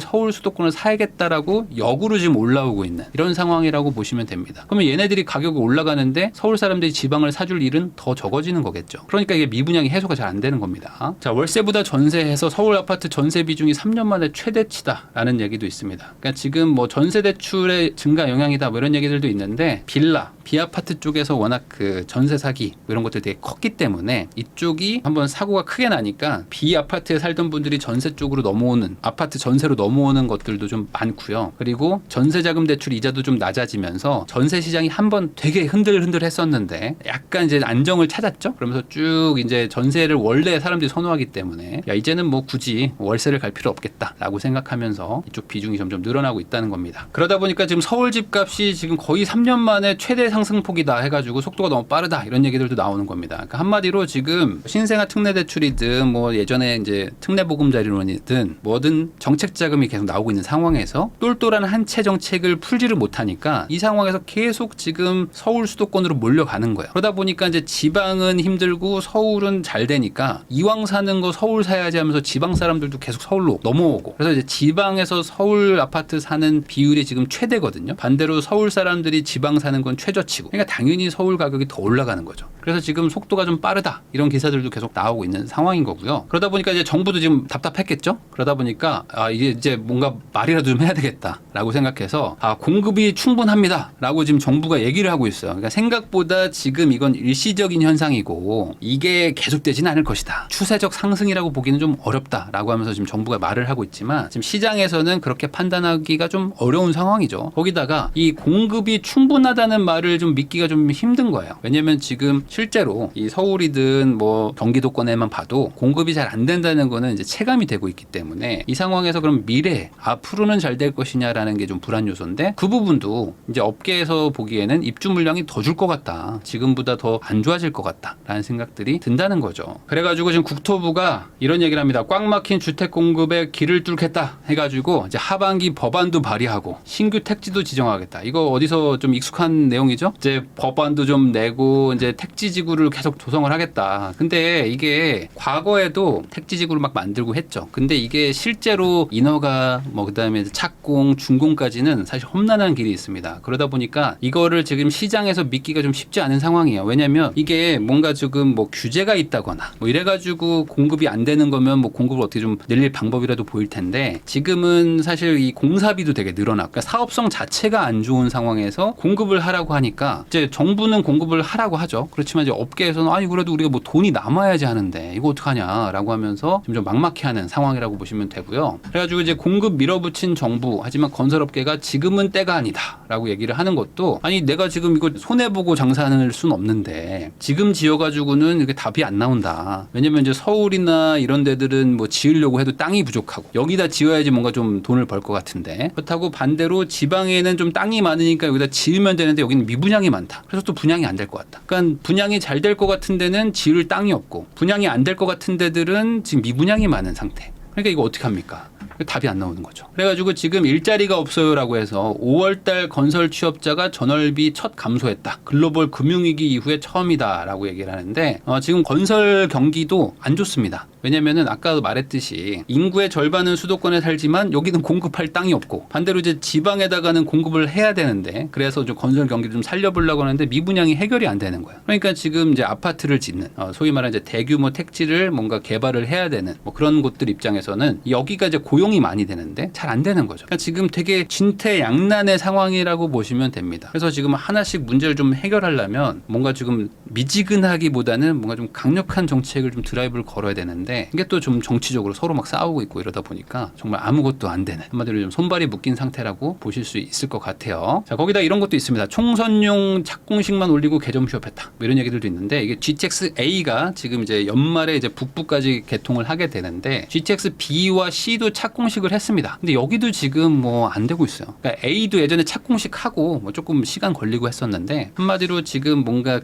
서울 수도권을 사야겠다라고 역으로 지금 올라오고 있는 이런 상황이라고 보시면 됩니다. 그러면 얘네들이 가격이 올라가는데 서울 사람들이 지방을 사줄 일은 더 적어지는 거겠죠. 그러니까 이게 미분양이 해소가 잘 안 되는 겁니다. 자, 월세보다 전세해서 서울 아파트 전세 비중이 3년 만에 최대치다라는 얘기도 있습니다. 그러니까 지금 뭐 전세 대출의 증가 영향이다 뭐 이런 얘기들도 있는데 빌라, 비아파트 쪽에서 워낙 그 전세 사기 뭐 이런 것들이 되게 컸기 때문에 이쪽이 한번 사고가 크게 나니까 비아파트에 살던 분들이 전세 쪽으로 넘어오는 아파트 전세로 넘어오는 것들도 좀 많고요. 그리고 전세자금 대출 이자도 좀 낮아지면서 전세 시장이 한번 되게 흔들흔들 했었는데 약간 이제 안정을 찾았죠. 그러면서 쭉 이제 전세를 원래 사람들이 선호하기 때문에 야 이제는 뭐 굳이 월세를 갈 필요 없겠다라고 생각하면서 이쪽 비중이 점점 늘어나고 있다는 겁니다. 그러다 보니까 지금 서울 집값이 지금 거의 3년 만에 최대 상승폭이다 해가지고 속도가 너무 빠르다 이런 얘기들도 나오는 겁니다. 그러니까 한마디로 지금 신생아 특례 대출이든 뭐 예전에 이제 특례 보금자리론이든 뭐든 정책 자금이 계속 나오고 있는 상황에서 똘똘한 한 채 정책을 풀지를 못하니까 이 상황에서 계속 지금 서울 수도권으로 몰려가는 거예요. 그러다 보니까 이제 지방은 힘들고 서울은 잘 되니까 이왕 사는 거 서울 사야지 하면서 지방 사람들도 계속 서울로 넘어오고 그래서 이제 지방에서 서울 아파트 사는 비율이 지금 최대거든요. 반대로 서울 사람들이 지방 사는 건 최저치고 그러니까 당연히 서울 가격이 더 올라가는 거죠. 그래서 지금 속도가 좀 빠르다 이런 기사들도 계속 나오고 있는 상황인 거고요. 그러다 보니까 이제 정부도 지금 답답했겠죠. 그러다 보니까 이게 이제 뭔가 말이라도 좀 해야 되겠다라고 생각해서 공급이 충분합니다라고 지금 정부가 얘기를 하고 있어요. 그러니까 생각보다 지금 이건 일시적인 현상이고 이게 계속되지는 않을 것이다. 추세적 상승이라고 보기는 좀 어렵다라고 하면서 지금 정부가 말을 하고 있지만 지금 시장에서는 그렇게 판단하기가 좀 어려운 상황이죠. 거기다가 이 공급이 충분하다는 말을 좀 믿기가 좀 힘든 거예요. 왜냐면 지금 실제로 이 서울이든 뭐 경기도권에만 봐도 공급이 잘 안 된다는 거는 이제 체감이 되고 있기 때문에 이 상황에서 그럼 미래 앞으로는 잘 될 것이냐라는 게 좀 불안 요소인데 그 부분도 이제 업계에서 보기에는 입주 물량이 더 줄 것 같다. 지금보다 더 안 좋아질 것 같다라는 생각들이 든다는 거죠. 그래가지고 지금 국토부가 이런 얘기를 합니다. 꽉 막힌 주택 공급에 길을 뚫겠다 해가지고 이제 하반기 법안도 발의하고 신규 택지도 지정하겠다. 이거 어디서 좀 익숙한 내용이죠? 이제 법안도 좀 내고 이제 택지 지구를 계속 조성을 하겠다. 근데 이게 과거에도 택지 지구를 막 만들고 했죠. 근데 이게 실제로 인허가 뭐 그다음에 착공, 준공까지는 사실 험난한 길이 있습니다. 그러다 보니까 이거를 지금 시장에서 믿기가 좀 쉽지 않은 상황이에요. 왜냐면 이게 뭔가 지금 뭐 규제가 있다거나 뭐 이래가지고 공급이 안 되는 거면 뭐 공급을 어떻게 좀 늘릴 방법이라도 보일 텐데 지금은 사실 이 공사비도 되게 늘어나. 그러니까 사업성 자체가 안 좋은 상황에서 공급을 하라고 하니까 이제 정부는 공급을 하라고 하죠. 그렇지만 이제 업계에서는 아니 그래도 우리가 뭐 돈이 남아야지 하는데 이거 어떡하냐라고 하면서 좀 막막해하는 상황이라고 보시면 되고요. 그래가지고 이제 공급 밀어붙인 정부 하지만 건설업계가 지금은 때가 아니다라고 얘기를 하는 것도 아니 내가 지금 이거 손해 보고 장사할 수는 없는데 지금 지어가지고는 이게 답이 안 나온다. 왜냐면 이제 서울이나 이런 데들은 뭐 지으려고 해도 땅이 부족하고 여기다 지어야지 뭔가 좀 돈을 벌 것 같은데 그렇다고 반대로 지방에는 좀 땅이 많으니까 여기다 지으면 되는데 여기는 미분양이 많다. 그래서 또 분양이 안 될 것 같다. 그러니까 분양이 잘 될 것 같은 데는 지을 땅이 없고 분양이 안 될 것 같은 데들은 지금 미분양이 많은 상태. 그러니까 이거 어떻게 합니까? 답이 안 나오는 거죠. 그래가지고 지금 일자리가 없어요라고 해서 5월달 건설 취업자가 전월비 첫 감소했다. 글로벌 금융위기 이후에 처음이다라고 얘기를 하는데 지금 건설 경기도 안 좋습니다. 왜냐면은 아까도 말했듯이 인구의 절반은 수도권에 살지만 여기는 공급할 땅이 없고 반대로 이제 지방에다가는 공급을 해야 되는데 그래서 좀 건설 경기를 좀 살려보려고 하는데 미분양이 해결이 안 되는 거예요. 그러니까 지금 이제 아파트를 짓는 소위 말하는 이제 대규모 택지를 뭔가 개발을 해야 되는 뭐 그런 곳들 입장에서는 여기가 이제 고용이 많이 되는데 잘 안 되는 거죠. 그러니까 지금 되게 진퇴양난의 상황이라고 보시면 됩니다. 그래서 지금 하나씩 문제를 좀 해결하려면 뭔가 지금 미지근하기보다는 뭔가 좀 강력한 정책을 좀 드라이브를 걸어야 되는데 이게 또 좀 정치적으로 서로 막 싸우고 있고 이러다 보니까 정말 아무것도 안 되는 한마디로 좀 손발이 묶인 상태라고 보실 수 있을 것 같아요. 자 거기다 이런 것도 있습니다. 총선용 착공식만 올리고 개점 휴업했다. 뭐 이런 얘기들도 있는데 이게 GTX-A가 지금 이제 연말에 이제 북부까지 개통을 하게 되는데 GTX-B와 C도 착공식을 했습니다. 근데 여기도 지금 뭐 안 되고 있어요. 그러니까 A도 예전에 착공식 하고 뭐 조금 시간 걸리고 했었는데 한마디로 지금 뭔가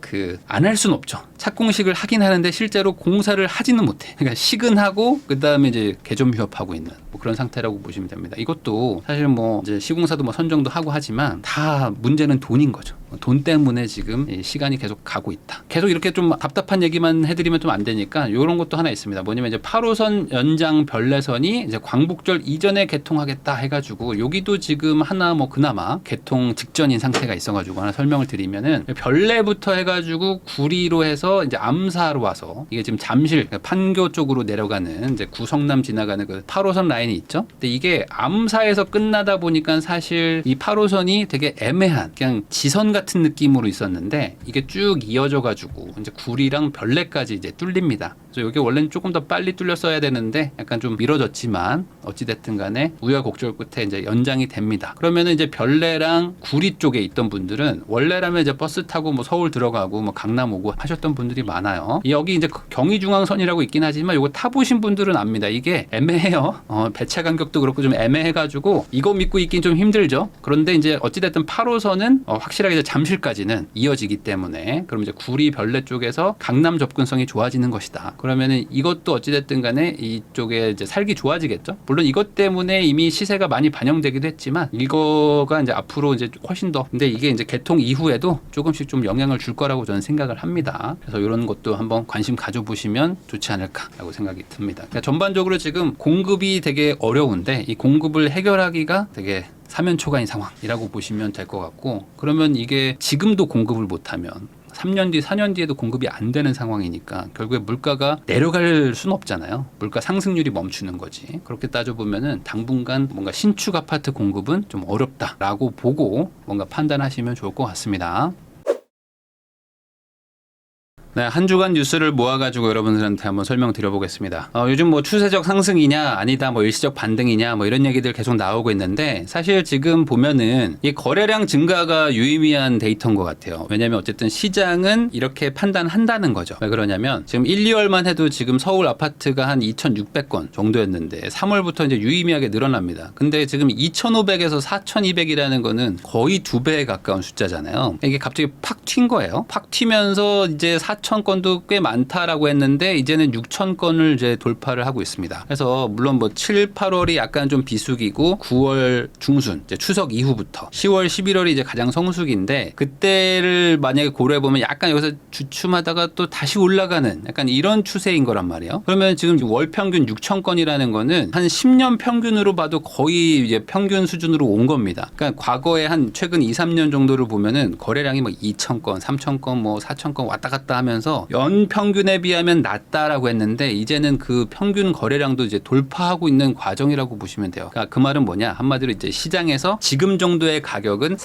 안 할 수는 없죠. 착공식을 하긴 하는데 실제로 공사를 하지는 못해. 그러니까 시근하고 그 다음에 이제 개점 휴업하고 있는 뭐 그런 상태라고 보시면 됩니다. 이것도 사실 뭐 이제 시공사도 뭐 선정도 하고 하지만 다 문제는 돈인 거죠. 돈 때문에 지금 시간이 계속 가고 있다. 계속 이렇게 좀 답답한 얘기만 해드리면 좀 안 되니까 이런 것도 하나 있습니다. 뭐냐면 이제 8호선 연장 별내선이 이제 광복절 이전에 개통하겠다 해가지고 여기도 지금 하나 뭐 그나마 개통 직전인 상태가 있어가지고 하나 설명을 드리면은 별내부터 해가지고 구리로 해서 이제 암사로 와서 이게 지금 잠실 판교 쪽으로 내려가는 이제 구성남 지나가는 그 8호선 라인이 있죠. 근데 이게 암사에서 끝나다 보니까 사실 이 8호선이 되게 애매한 그냥 지선 같은 느낌으로 있었는데 이게 쭉 이어져 가지고 이제 구리랑 별내까지 이제 뚫립니다. 그래서 이게 원래는 조금 더 빨리 뚫렸어야 되는데 약간 좀 미뤄졌지만 어찌됐든 간에 우여곡절 끝에 이제 연장이 됩니다. 그러면은 이제 별내랑 구리 쪽에 있던 분들은 원래라면 이제 버스 타고 뭐 서울 들어가고 뭐 강남 오고 하셨던 분들이 많아요. 여기 이제 경의중앙선이라고 있긴 하지만 이거 타보신 분들은 압니다. 이게 애매해요. 배차 간격도 그렇고 좀 애매해가지고 이거 믿고 있긴 좀 힘들죠. 그런데 이제 어찌됐든 8호선은 확실하게 이제 잠실까지는 이어지기 때문에 그럼 이제 구리 별내 쪽에서 강남 접근성이 좋아지는 것이다. 그러면은 이것도 어찌됐든 간에 이쪽에 이제 살기 좋아지겠죠. 물론 이것 때문에 이미 시세가 많이 반영되기도 했지만 이거가 이제 앞으로 이제 훨씬 더 근데 이게 이제 개통 이후에도 조금씩 좀 영향을 줄 거라고 저는 생각을 합니다. 그래서 이런 것도 한번 관심 가져보시면 좋지 않을까라고 생각이 듭니다. 그러니까 전반적으로 지금 공급이 되게 어려운데 이 공급을 해결하기가 되게 사면초가인 상황이라고 보시면 될 것 같고 그러면 이게 지금도 공급을 못하면 3년 뒤, 4년 뒤에도 공급이 안 되는 상황이니까 결국에 물가가 내려갈 수는 없잖아요. 물가 상승률이 멈추는 거지. 그렇게 따져보면은 당분간 뭔가 신축 아파트 공급은 좀 어렵다라고 보고 뭔가 판단하시면 좋을 것 같습니다. 네, 한 주간 뉴스를 모아가지고 여러분들한테 한번 설명드려보겠습니다. 요즘 뭐 추세적 상승이냐 아니다 뭐 일시적 반등이냐 뭐 이런 얘기들 계속 나오고 있는데 사실 지금 보면은 이 거래량 증가가 유의미한 데이터인 것 같아요. 왜냐하면 어쨌든 시장은 이렇게 판단한다는 거죠. 왜 그러냐면 지금 1, 2월만 해도 지금 서울 아파트가 한 2,600건 정도였는데 3월부터 이제 유의미하게 늘어납니다. 근데 지금 2,500에서 4,200이라는 거는 거의 2배에 가까운 숫자잖아요. 이게 갑자기 팍 튄 거예요. 팍 튀면서 이제 4,000건도 꽤 많다라고 했는데 이제는 6,000건을 이제 돌파를 하고 있습니다. 그래서 물론 뭐 7, 8월이 약간 좀 비수기고 9월 중순 이제 추석 이후부터 10월, 11월이 이제 가장 성수기인데 그때를 만약에 고려해 보면 약간 여기서 주춤하다가 또 다시 올라가는 약간 이런 추세인 거란 말이에요. 그러면 지금 월 평균 6,000건이라는 거는 한 10년 평균으로 봐도 거의 이제 평균 수준으로 온 겁니다. 그러니까 과거에 한 최근 2, 3년 정도를 보면은 거래량이 뭐 2,000건, 3,000건, 뭐 4,000건 왔다 갔다 하면서 연 평균에 비하면 낮다라고 했는데 이제는 그 평균 거래량도 이제 돌파하고 있는 과정이라고 보시면 돼요. 그러니까 그 말은 뭐냐? 한마디로 이제 시장에서 지금 정도의 가격은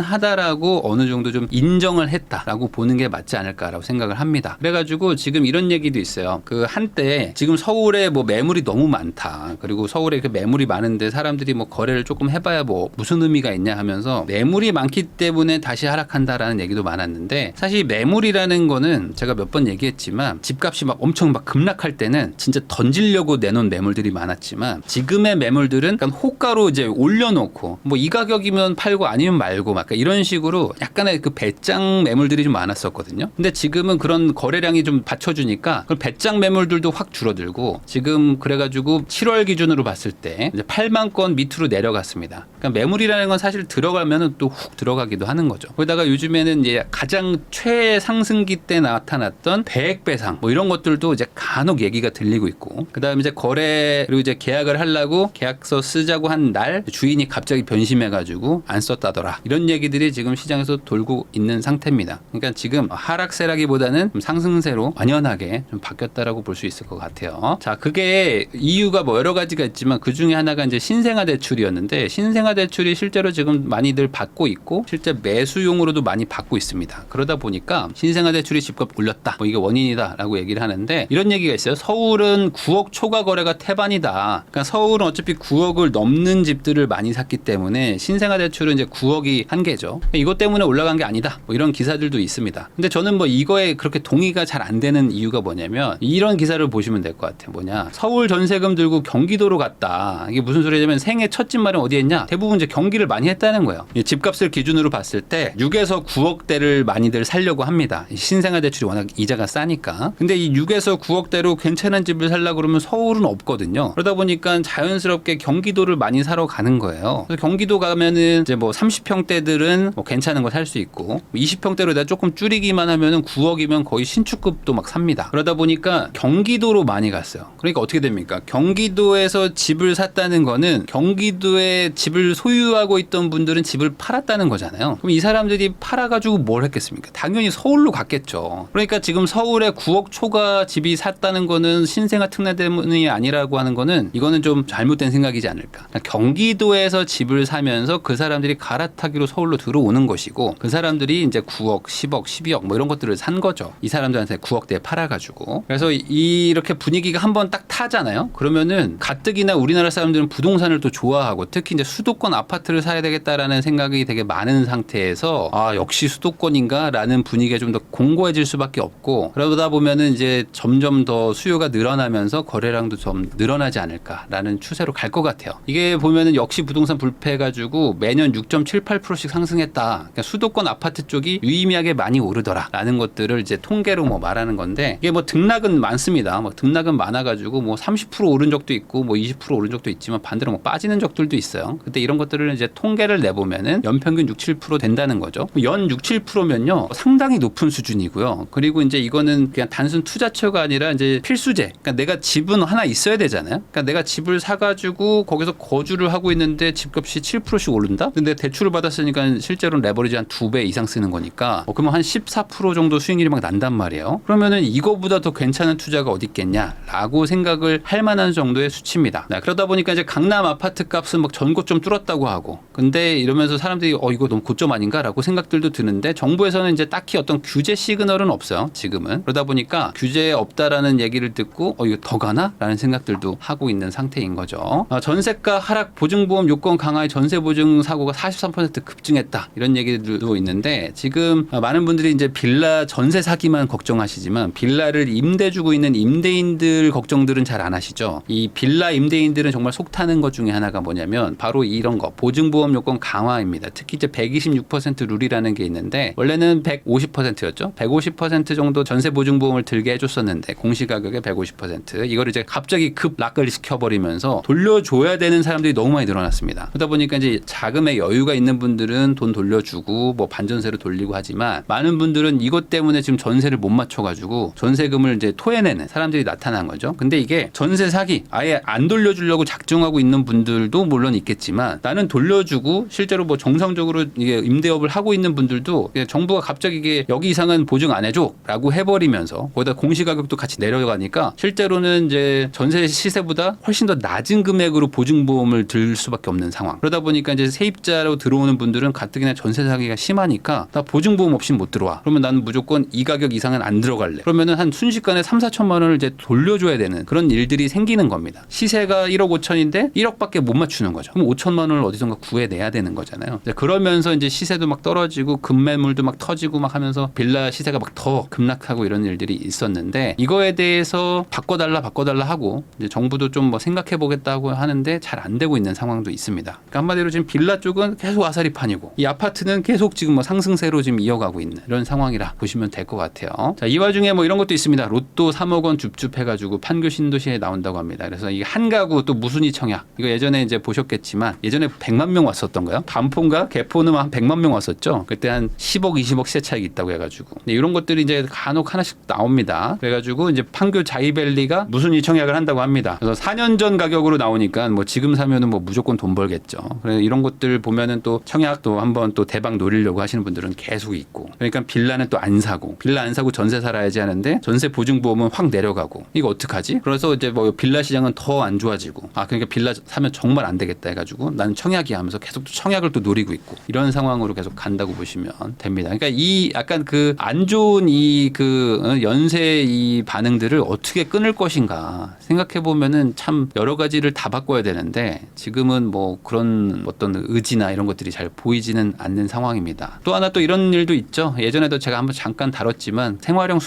살만하다라고 어느 정도 좀 인정을 했다라고 보는 게 맞지 않을까라고 생각을 합니다. 그래가지고 지금 이런 얘기도 있어요. 그 한때 지금 서울에 뭐 매물이 너무 많다. 그리고 서울에 그 매물이 많은데 사람들이 뭐 거래를 조금 해봐야 뭐 무슨 의미가 있냐 하면서 매물이 많기 때문에 다시 하락한다라는 얘기도 많았는데 사실 매물이라는 거는 제가 몇 번 얘기했지만 집값이 막 엄청 막 급락할 때는 진짜 던지려고 내놓은 매물들이 많았지만 지금의 매물들은 약간 호가로 이제 올려놓고 뭐 이 가격이면 팔고 아니면 말고 막 이런 식으로 약간의 그 배짱 매물들이 좀 많았었거든요. 근데 지금은 그런 거래량이 좀 받쳐주니까 그 배짱 매물들도 확 줄어들고 지금 그래가지고 7월 기준으로 봤을 때 이제 8만 건 밑으로 내려갔습니다. 그러니까 매물이라는 건 사실 들어가면은 또 훅 들어가기도 하는 거죠. 거기다가 요즘에는 이제 가장 최상승기 때 나타났던 배액 배상 뭐 이런 것들도 이제 간혹 얘기가 들리고 있고 그다음에 이제 거래 그리고 이제 계약을 하려고 계약서 쓰자고 한 날 주인이 갑자기 변심해가지고 안 썼다더라 이런 얘기들이 지금 시장에서 돌고 있는 상태입니다. 그러니까 지금 하락세라기보다는 좀 상승세로 완연하게 좀 바뀌었다라고 볼 수 있을 것 같아요. 자, 그게 이유가 뭐 여러 가지가 있지만 그 중에 하나가 이제 신생아 대출이었는데 신생아 대출이 실제로 지금 많이들 받고 있고 실제 매수용으로도 많이 받고 있습니다. 그러다 보니까 신생아 대출이 집값 올렸다. 뭐 이게 원인이다라고 얘기를 하는데 이런 얘기가 있어요. 서울은 9억 초과 거래가 태반이다. 그러니까 서울은 어차피 9억을 넘는 집들을 많이 샀기 때문에 신생아 대출은 이제 9억이 한계죠. 이것 때문에 올라간 게 아니다. 뭐 이런 기사들도 있습니다. 근데 저는 뭐 이거에 그렇게 동의가 잘 안 되는 이유가 뭐냐면 이런 기사를 보시면 될 것 같아요. 뭐냐? 서울 전세금 들고 경기도로 갔다. 이게 무슨 소리냐면 생애 첫 집 마련 어디에 했냐? 대부분 이제 경기를 많이 했다는 거예요. 집값을 기준으로 봤을 때 6에서 9억대를 많이들 살려고 합니다. 신생아 대출이 워낙 이자가 싸니까. 근데 이 6에서 9억대로 괜찮은 집을 살려고 그러면 서울은 없거든요. 그러다 보니까 자연스럽게 경기도를 많이 사러 가는 거예요. 그래서 경기도 가면은 이제 뭐 30평대들은 뭐 괜찮은 거 살 수 있고 20평대로 내가 조금 줄이기만 하면은 9억이면 거의 신축급도 막 삽니다. 그러다 보니까 경기도로 많이 갔어요. 그러니까 어떻게 됩니까? 경기도에서 집을 샀다는 거는 경기도에 집을 소유하고 있던 분들은 집을 팔았다는 거잖아요. 그럼 이 사람들이 팔아가지고 뭘 했겠습니까? 당연히 서울로 갔겠죠. 그러니까 지금 서울에 9억 초과 집이 샀다는 거는 신생아 특례 때문이 아니라고 하는 거는 이거는 좀 잘못된 생각이지 않을까. 그러니까 경기도에서 집을 사면서 그 사람들이 갈아타기로 서울로 들어오는 것이고 그 사람들이 이제 9억, 10억, 12억 뭐 이런 것들을 산 거죠. 이 사람들한테 9억대에 팔아가지고. 그래서 이렇게 분위기가 한번 딱 타잖아요. 그러면은 가뜩이나 우리나라 사람들은 부동산을 또 좋아하고 특히 이제 수도권 아파트를 사야 되겠다라는 생각이 되게 많은 상태에서 아 역시 수도권인가라는 분위기가 좀 더 공고해질 수밖에 없고 그러다 보면은 이제 점점 더 수요가 늘어나면서 거래량도 좀 늘어나지 않을까라는 추세로 갈 것 같아요. 이게 보면은 역시 부동산 불패해가지고 매년 6.78%씩 상승했다. 그러니까 수도권 아파트 쪽이 유의미하게 많이 오르더라라는 것들을 이제 통계로 뭐 말하는 건데 이게 뭐 등락은 많습니다. 뭐 등락은 많아가지고 뭐 30% 오른 적도 있고 뭐 20% 오른 적도 있지만 반대로 뭐 빠지는 적들도 있어요. 그때 이런 것들을 이제 통계를 내보면은 연평균 6, 7% 된다는 거죠. 연 6, 7%면요 상당히 높은 수준이고요. 그리고 이제 이거는 그냥 단순 투자처가 아니라 이제 필수제. 그러니까 내가 집은 하나 있어야 되잖아요. 그러니까 내가 집을 사가지고 거기서 거주를 하고 있는데 집값이 7%씩 오른다? 근데 대출을 받았으니까 실제로는 레버리지 한 2배 이상 쓰는 거니까 그러면 한 14% 정도 수익률이 막 난단 말이에요. 그러면은 이거보다 더 괜찮은 투자가 어디 있겠냐라고 생각을 할 만한 정도의 수치입니다. 그러다 보니까 이제 강남 아파트 값은 막 전고점 뚫었다고 하고 근데 이러면서 사람들이 이거 너무 고점 아닌가라고 생각들도 드는데 정부에서는 이제 딱히 어떤 규제 시그널은 없어요. 지금은. 그러다 보니까 규제 없다라는 얘기를 듣고 이거 더 가나? 라는 생각들도 하고 있는 상태인 거죠. 전세가 하락 보증보험 요건 강화에 전세 보증 사고가 43% 급증했다. 이런 얘기들도 있는데 지금 많은 분들이 이제 빌라 전세 사기만 걱정하시지만 빌라를 임대 주고 있는 임대인들 걱정들은 잘 안 하시죠. 이 빌라 임대인들은 정말 속 타는 것 중에 하나가 뭐냐면 바로 이런 거 보증보험 요건 강화입니다. 특히 이제 126% 룰이라는 게 있는데 원래는 150%였죠. 150% 정도 전세 보증보험을 들게 해줬었는데 공시가격의 150% 이걸 이제 갑자기 급 락을 시켜버리면서 돌려줘야 되는 사람들이 너무 많이 늘어났습니다. 그러다 보니까 이제 자금의 여유가 있는 분들은 돈 돌려주고 뭐 반전세로 돌리고 하지만 많은 분들은 이것 때문에 지금 전세를 못 맞춰가지고 전세금을 이제 토해내는 사람들이 나타난 거죠. 근데 이게 전세 사기 아예 안 돌려주려고 작정하고 있는 분들도 물론 있겠지만 나는 돌려주고 실제로 뭐 정상적으로 이게 임대업을 하고 있는 분들도 정부가 갑자기 이게 여기 이상은 보증 안 해줘라고 해버리면서 거기다 공시가격도 같이 내려가니까 실제로는 이제 전세 시세보다 훨씬 더 낮은 금액으로 보증보험을 들 수밖에 없는 상황. 그러다 보니까 이제 세입자로 들어오는 분들은 가뜩이나 전세 사기가 심하니까 나 보증보험 없이 못 들어와. 그러면 나는 무조건 이 가격 이상은 안 들어갈래. 그러면은 한 순식간에 3,4천만 원을 이제 돌려줘야 되는 그런 일들이 생기는 겁니다. 시세가 1억 5천인데 1억밖에 못 맞추는 거죠. 그럼 5천만 원을 어디선가 구해내야 되는 거잖아요. 그러면서 이제 시세도 막 떨어지고 급매물도 막 터지고 막 하면서 빌라 시세가 막 더 급락하고 이런 일들이 있었는데 이거에 대해서 바꿔달라 하고 이제 정부도 좀 뭐 생각해 보겠다고 하는데 잘 안 되고 있는 상황도 있습니다. 그러니까 한마디로 지금 빌라 쪽은 계속 아사리판이고 이 아파트는 계속 지금 뭐 상승세로 지금 이어가고 있는 이런 상황이라 보시면 될 것 같아요. 자, 이 와중에 뭐 이런 것도 있습니다. 로또 3억 원 줍줍해가지고 판교 신도시에 나온다고 합니다. 그래서 이 한 가구 또 무순위 청약 이거 예전에 이제 보셨겠지만 예전에 100만 명 왔었던가요? 반포인가 개포는 한 100만 명 왔었죠. 그때 한 10억 20억 시세 차익 있다고 해가지고 이런 것들이 이제 간혹 하나씩 나옵니다. 그래가지고 이제 판교 자이밸리가 무순위 청약을 한다고 합니다. 그래서 4년 전 가격으로 나오니까 뭐 지금 사면은 뭐 무조건 돈 벌겠죠. 그래서 이런 것들 보면은 또 청약도 한번 또 대박 노리려고 하시는 분들은 계속 있고 그러니까 빌라는 또 안 사고 빌라 안 사고 전세 살아야지 하는데 전세 보증보험은 확 내려가고 이거 어떡하지? 그래서 이제 뭐 빌라 시장은 더 안 좋아지고 그러니까 빌라 사면 정말 안 되겠다 해가지고 나는 청약이 하면서 계속 또 청약을 또 노리고 있고 이런 상황으로 계속 간다고 보시면 됩니다. 그러니까 이 약간 그 안 좋은 이 그 연쇄 이 반응들을 어떻게 끊을 것인가 생각해 보면은 참 여러 가지를 다 바꿔야 되는데 지금은 뭐 그런 어떤 의지나 이런 것들이 잘 보이지는 않는 상황입니다. 또 하나 또 이런 일도 있죠. 예전에도 제가 한번 잠깐 다뤘지만 생활형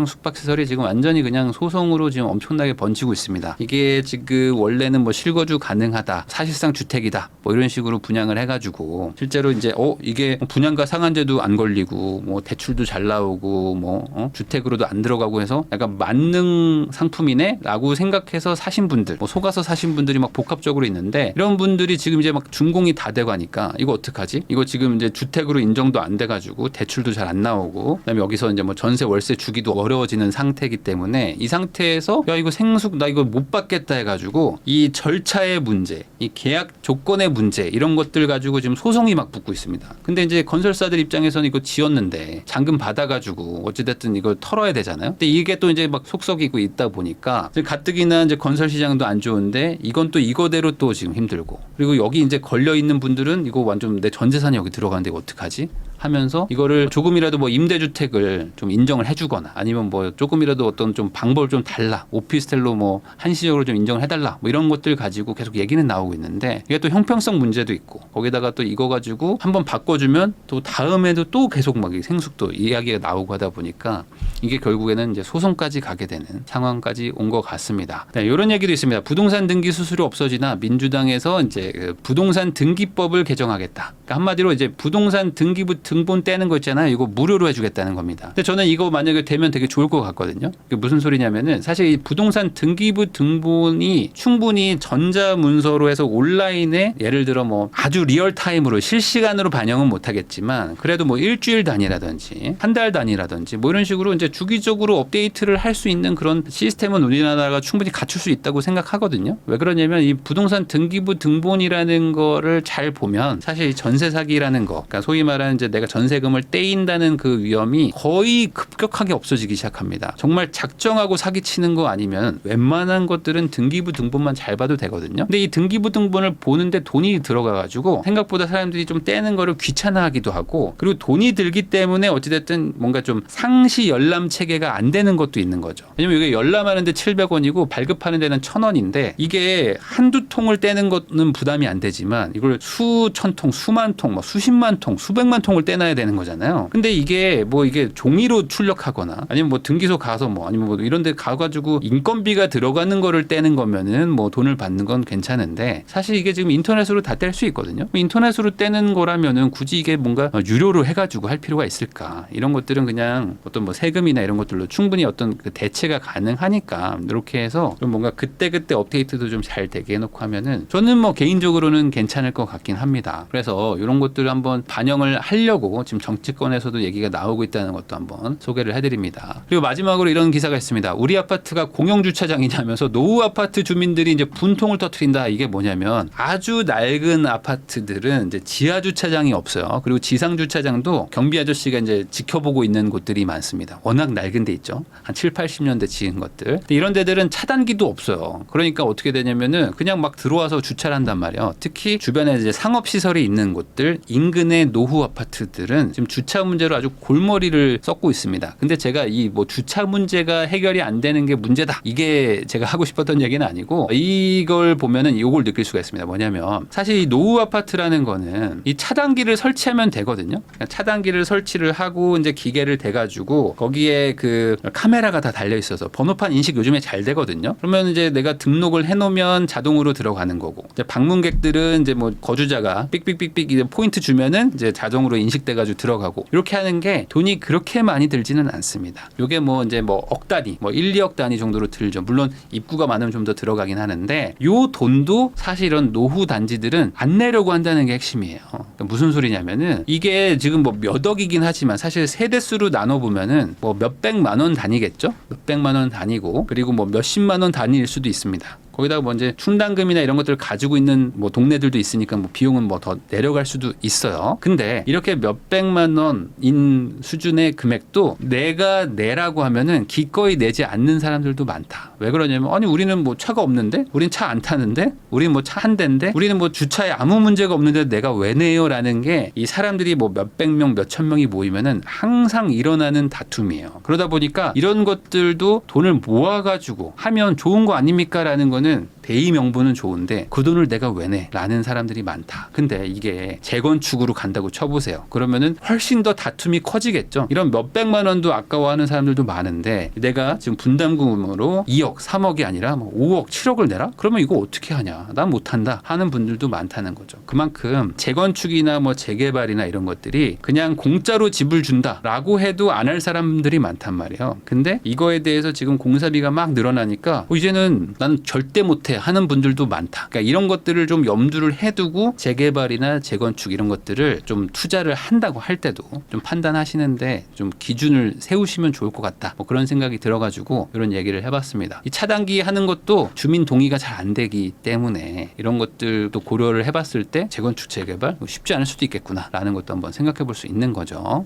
숙박시설이 지금 완전히 그냥 소송으로 지금 엄청나게 번지고 있습니다. 이게 지금 원래는 뭐 실거주 가능하다, 사실상 주택이다, 뭐 이런 식으로 분양을 해가지고 실제로 이제 이게 분양가 상한제도 안 걸리고 뭐 대출도 잘 나오고 뭐 주택으로도 안 들어가고 해서 약간 만능 상품이네라고 생각해서 사신 분들, 뭐 속아서 사신 분들이 막 복합적으로 있는데 이런 분들이 지금 이제 막 준공이 다 돼가니까 이거 어떡하지? 이거 지금 이제 주택으로 인정도 안 돼가지고 대출도 잘 안 나오고 그다음에 여기서 이제 뭐 전세 월세 주기도 어려워지는 상태이기 때문에 이 상태에서 야 이거 생숙 나 이거 못 받겠다 해가지고 이 절차의 문제, 이 계약 조건의 문제 이런 것들 가지고 지금 소송이 막 붙고 있습니다. 근데 이제 건설사들 입장에서는 이거 지었는데 잔금 받아가지고 어찌됐든 이걸 털어야 되잖아요. 근데 이게 또 이제 막 속썩이고 있다 보니까 가뜩이나 이제 건설 시장도 안 좋은데 이건 또 이거대로 또 지금 힘들고 그리고 여기 이제 걸려 있는 분들은 이거 완전 내 전 재산이 여기 들어가는데 이거 어떡하지? 하면서 이거를 조금이라도 뭐 임대주택을 좀 인정을 해주거나 아니면 뭐 조금이라도 어떤 좀 방법을 좀 달라 오피스텔로 뭐 한시적으로 좀 인정을 해달라 뭐 이런 것들 가지고 계속 얘기는 나오고 있는데 이게 또 형평성 문제도 있고 거기다가 또 이거 가지고 한번 바꿔주면 또 다음에도 또 계속 막 생숙도 이야기가 나오고 하다 보니까 이게 결국에는 이제 소송까지 가게 되는 상황까지 온 것 같습니다. 네, 이런 얘기도 있습니다. 부동산 등기 수수료 없어지나 민주당에서 이제 그 부동산 등기법을 개정하겠다. 그러니까 한마디로 이제 부동산 등기부터 등본 떼는 거 있잖아요. 이거 무료로 해주겠다는 겁니다. 근데 저는 이거 만약에 되면 되게 좋을 것 같거든요. 그게 무슨 소리냐면은 사실 이 부동산 등기부 등본이 충분히 전자문서로 해서 온라인에 예를 들어 뭐 아주 리얼타임으로 실시간으로 반영은 못하겠지만 그래도 뭐 일주일 단위라든지 한 달 단위라든지 뭐 이런 식으로 이제 주기적으로 업데이트를 할 수 있는 그런 시스템은 우리나라가 충분히 갖출 수 있다고 생각하거든요. 왜 그러냐면 이 부동산 등기부 등본이라는 거를 잘 보면 사실 전세 사기라는 거, 그러니까 소위 말하는 이제 내가 전세금을 떼인다는 그 위험이 거의 급격하게 없어지기 시작합니다. 정말 작정하고 사기치는 거 아니면 웬만한 것들은 등기부 등본만 잘 봐도 되거든요. 근데 이 등기부 등본을 보는데 돈이 들어가가지고 생각보다 사람들이 좀 떼는 거를 귀찮아하기도 하고 그리고 돈이 들기 때문에 어찌됐든 뭔가 좀 상시 열람 체계가 안 되는 것도 있는 거죠. 왜냐면 이게 열람하는데 700원이고 발급하는 데는 1,000원인데 이게 한두 통을 떼는 거는 부담이 안 되지만 이걸 수천 통, 수만 통, 뭐 수십만 통, 수백만 통을 떼놔야 되는 거잖아요. 근데 이게 뭐 이게 종이로 출력하거나 아니면 뭐 등기소 가서 뭐 아니면 뭐 이런 데 가가지고 인건비가 들어가는 거를 떼는 거면은 뭐 돈을 받는 건 괜찮은데 사실 이게 지금 인터넷으로 다 뗄 수 있거든요. 인터넷으로 떼는 거라면은 굳이 이게 뭔가 유료로 해가지고 할 필요가 있을까? 이런 것들은 그냥 어떤 뭐 세금이나 이런 것들로 충분히 어떤 그 대체가 가능하니까 이렇게 해서 좀 뭔가 그때그때 업데이트도 좀 잘 되게 해놓고 하면은 저는 뭐 개인적으로는 괜찮을 것 같긴 합니다. 그래서 이런 것들을 한번 반영을 하려고 지금 정치권에서도 얘기가 나오고 있다는 것도 한번 소개를 해드립니다. 그리고 마지막으로 이런 기사가 있습니다. 우리 아파트가 공영주차장이냐면서 노후 아파트 주민들이 이제 분통을 터뜨린다. 이게 뭐냐면 아주 낡은 아파트들은 이제 지하 주차장이 없어요. 그리고 지상 주차장도 경비 아저씨가 이제 지켜보고 있는 곳들이 많습니다. 워낙 낡은 데 있죠. 한 7, 80년대 지은 것들. 근데 이런 데들은 차단기도 없어요. 그러니까 어떻게 되냐면은 그냥 막 들어와서 주차를 한단 말이에요. 특히 주변에 이제 상업시설이 있는 곳들, 인근의 노후 아파트들은 지금 주차 문제로 아주 골머리를 썩고 있습니다. 근데 제가 이 뭐 주차 문제가 해결이 안 되는 게 문제다. 이게 제가 하고 싶었던 얘기는 아니고 이걸 보면은 이걸 느낄 수가 있습니다. 뭐냐면 사실 이 노후 아파트라는 거는 이 차단기를 설치하면 되거든요. 차단기를 설치를 하고 이제 기계를 대가지고 거기에 그 카메라가 다 달려 있어서 번호판 인식 요즘에 잘 되거든요. 그러면 이제 내가 등록을 해놓으면 자동으로 들어가는 거고 이제 방문객들은 이제 뭐 거주자가 삑삑삑삑 이제 포인트 주면은 이제 자동으로 인식돼가지고 들어가고 이렇게 하는 게 돈이 그렇게 많이 들지는 않습니다. 요게 뭐 이제 뭐 억 단위, 뭐 1, 2억 단위 정도로 들죠. 물론 입구가 많으면 좀 더 들어가긴 하는데 요 돈도 사실 이런 노후 단지들은 안 내려고 한다는 게 핵심이에요. 그러니까 무슨 소리냐면은 이게 지금 뭐 몇 억이긴 하지만 사실 세대수로 나눠 보면은 뭐 몇백만 원 단위겠죠. 몇백만 원 단위고 그리고 뭐 몇십만 원 단위일 수도 있습니다. 거기다가 뭐 이제 충당금이나 이런 것들을 가지고 있는 뭐 동네들도 있으니까 뭐 비용은 뭐 더 내려갈 수도 있어요. 근데 이렇게 몇백만 원인 수준의 금액도 내가 내라고 하면은 기꺼이 내지 않는 사람들도 많다. 왜 그러냐면 아니 우리는 뭐 차가 없는데? 우린 차 안 타는데? 우리는 뭐 차 한 대인데? 우리는 뭐 주차에 아무 문제가 없는데 내가 왜 내요? 라는 게 이 사람들이 뭐 몇백 명, 몇천 명이 모이면은 항상 일어나는 다툼이에요. 그러다 보니까 이런 것들도 돈을 모아가지고 하면 좋은 거 아닙니까? 라는 거는 대의 명분은 좋은데 그 돈을 내가 왜 내? 라는 사람들이 많다. 근데 이게 재건축으로 간다고 쳐보세요. 그러면은 훨씬 더 다툼이 커지겠죠. 이런 몇백만 원도 아까워하는 사람들도 많은데 내가 지금 분담금으로 2억, 3억이 아니라 뭐 5억, 7억을 내라? 그러면 이거 어떻게 하냐? 난 못한다 하는 분들도 많다는 거죠. 그만큼 재건축이나 뭐 재개발이나 이런 것들이 그냥 공짜로 집을 준다라고 해도 안 할 사람들이 많단 말이에요. 근데 이거에 대해서 지금 공사비가 막 늘어나니까 이제는 난 절대 못해 하는 분들도 많다. 그러니까 이런 것들을 좀 염두를 해두고 재개발이나 재건축 이런 것들을 좀 투자를 한다고 할 때도 좀 판단하시는데 좀 기준을 세우시면 좋을 것 같다. 뭐 그런 생각이 들어가지고 이런 얘기를 해봤습니다. 이 차단기 하는 것도 주민 동의가 잘 안 되기 때문에 이런 것들도 고려를 해봤을 때 재건축 재개발 쉽지 않을 수도 있겠구나라는 것도 한번 생각해 볼 수 있는 거죠.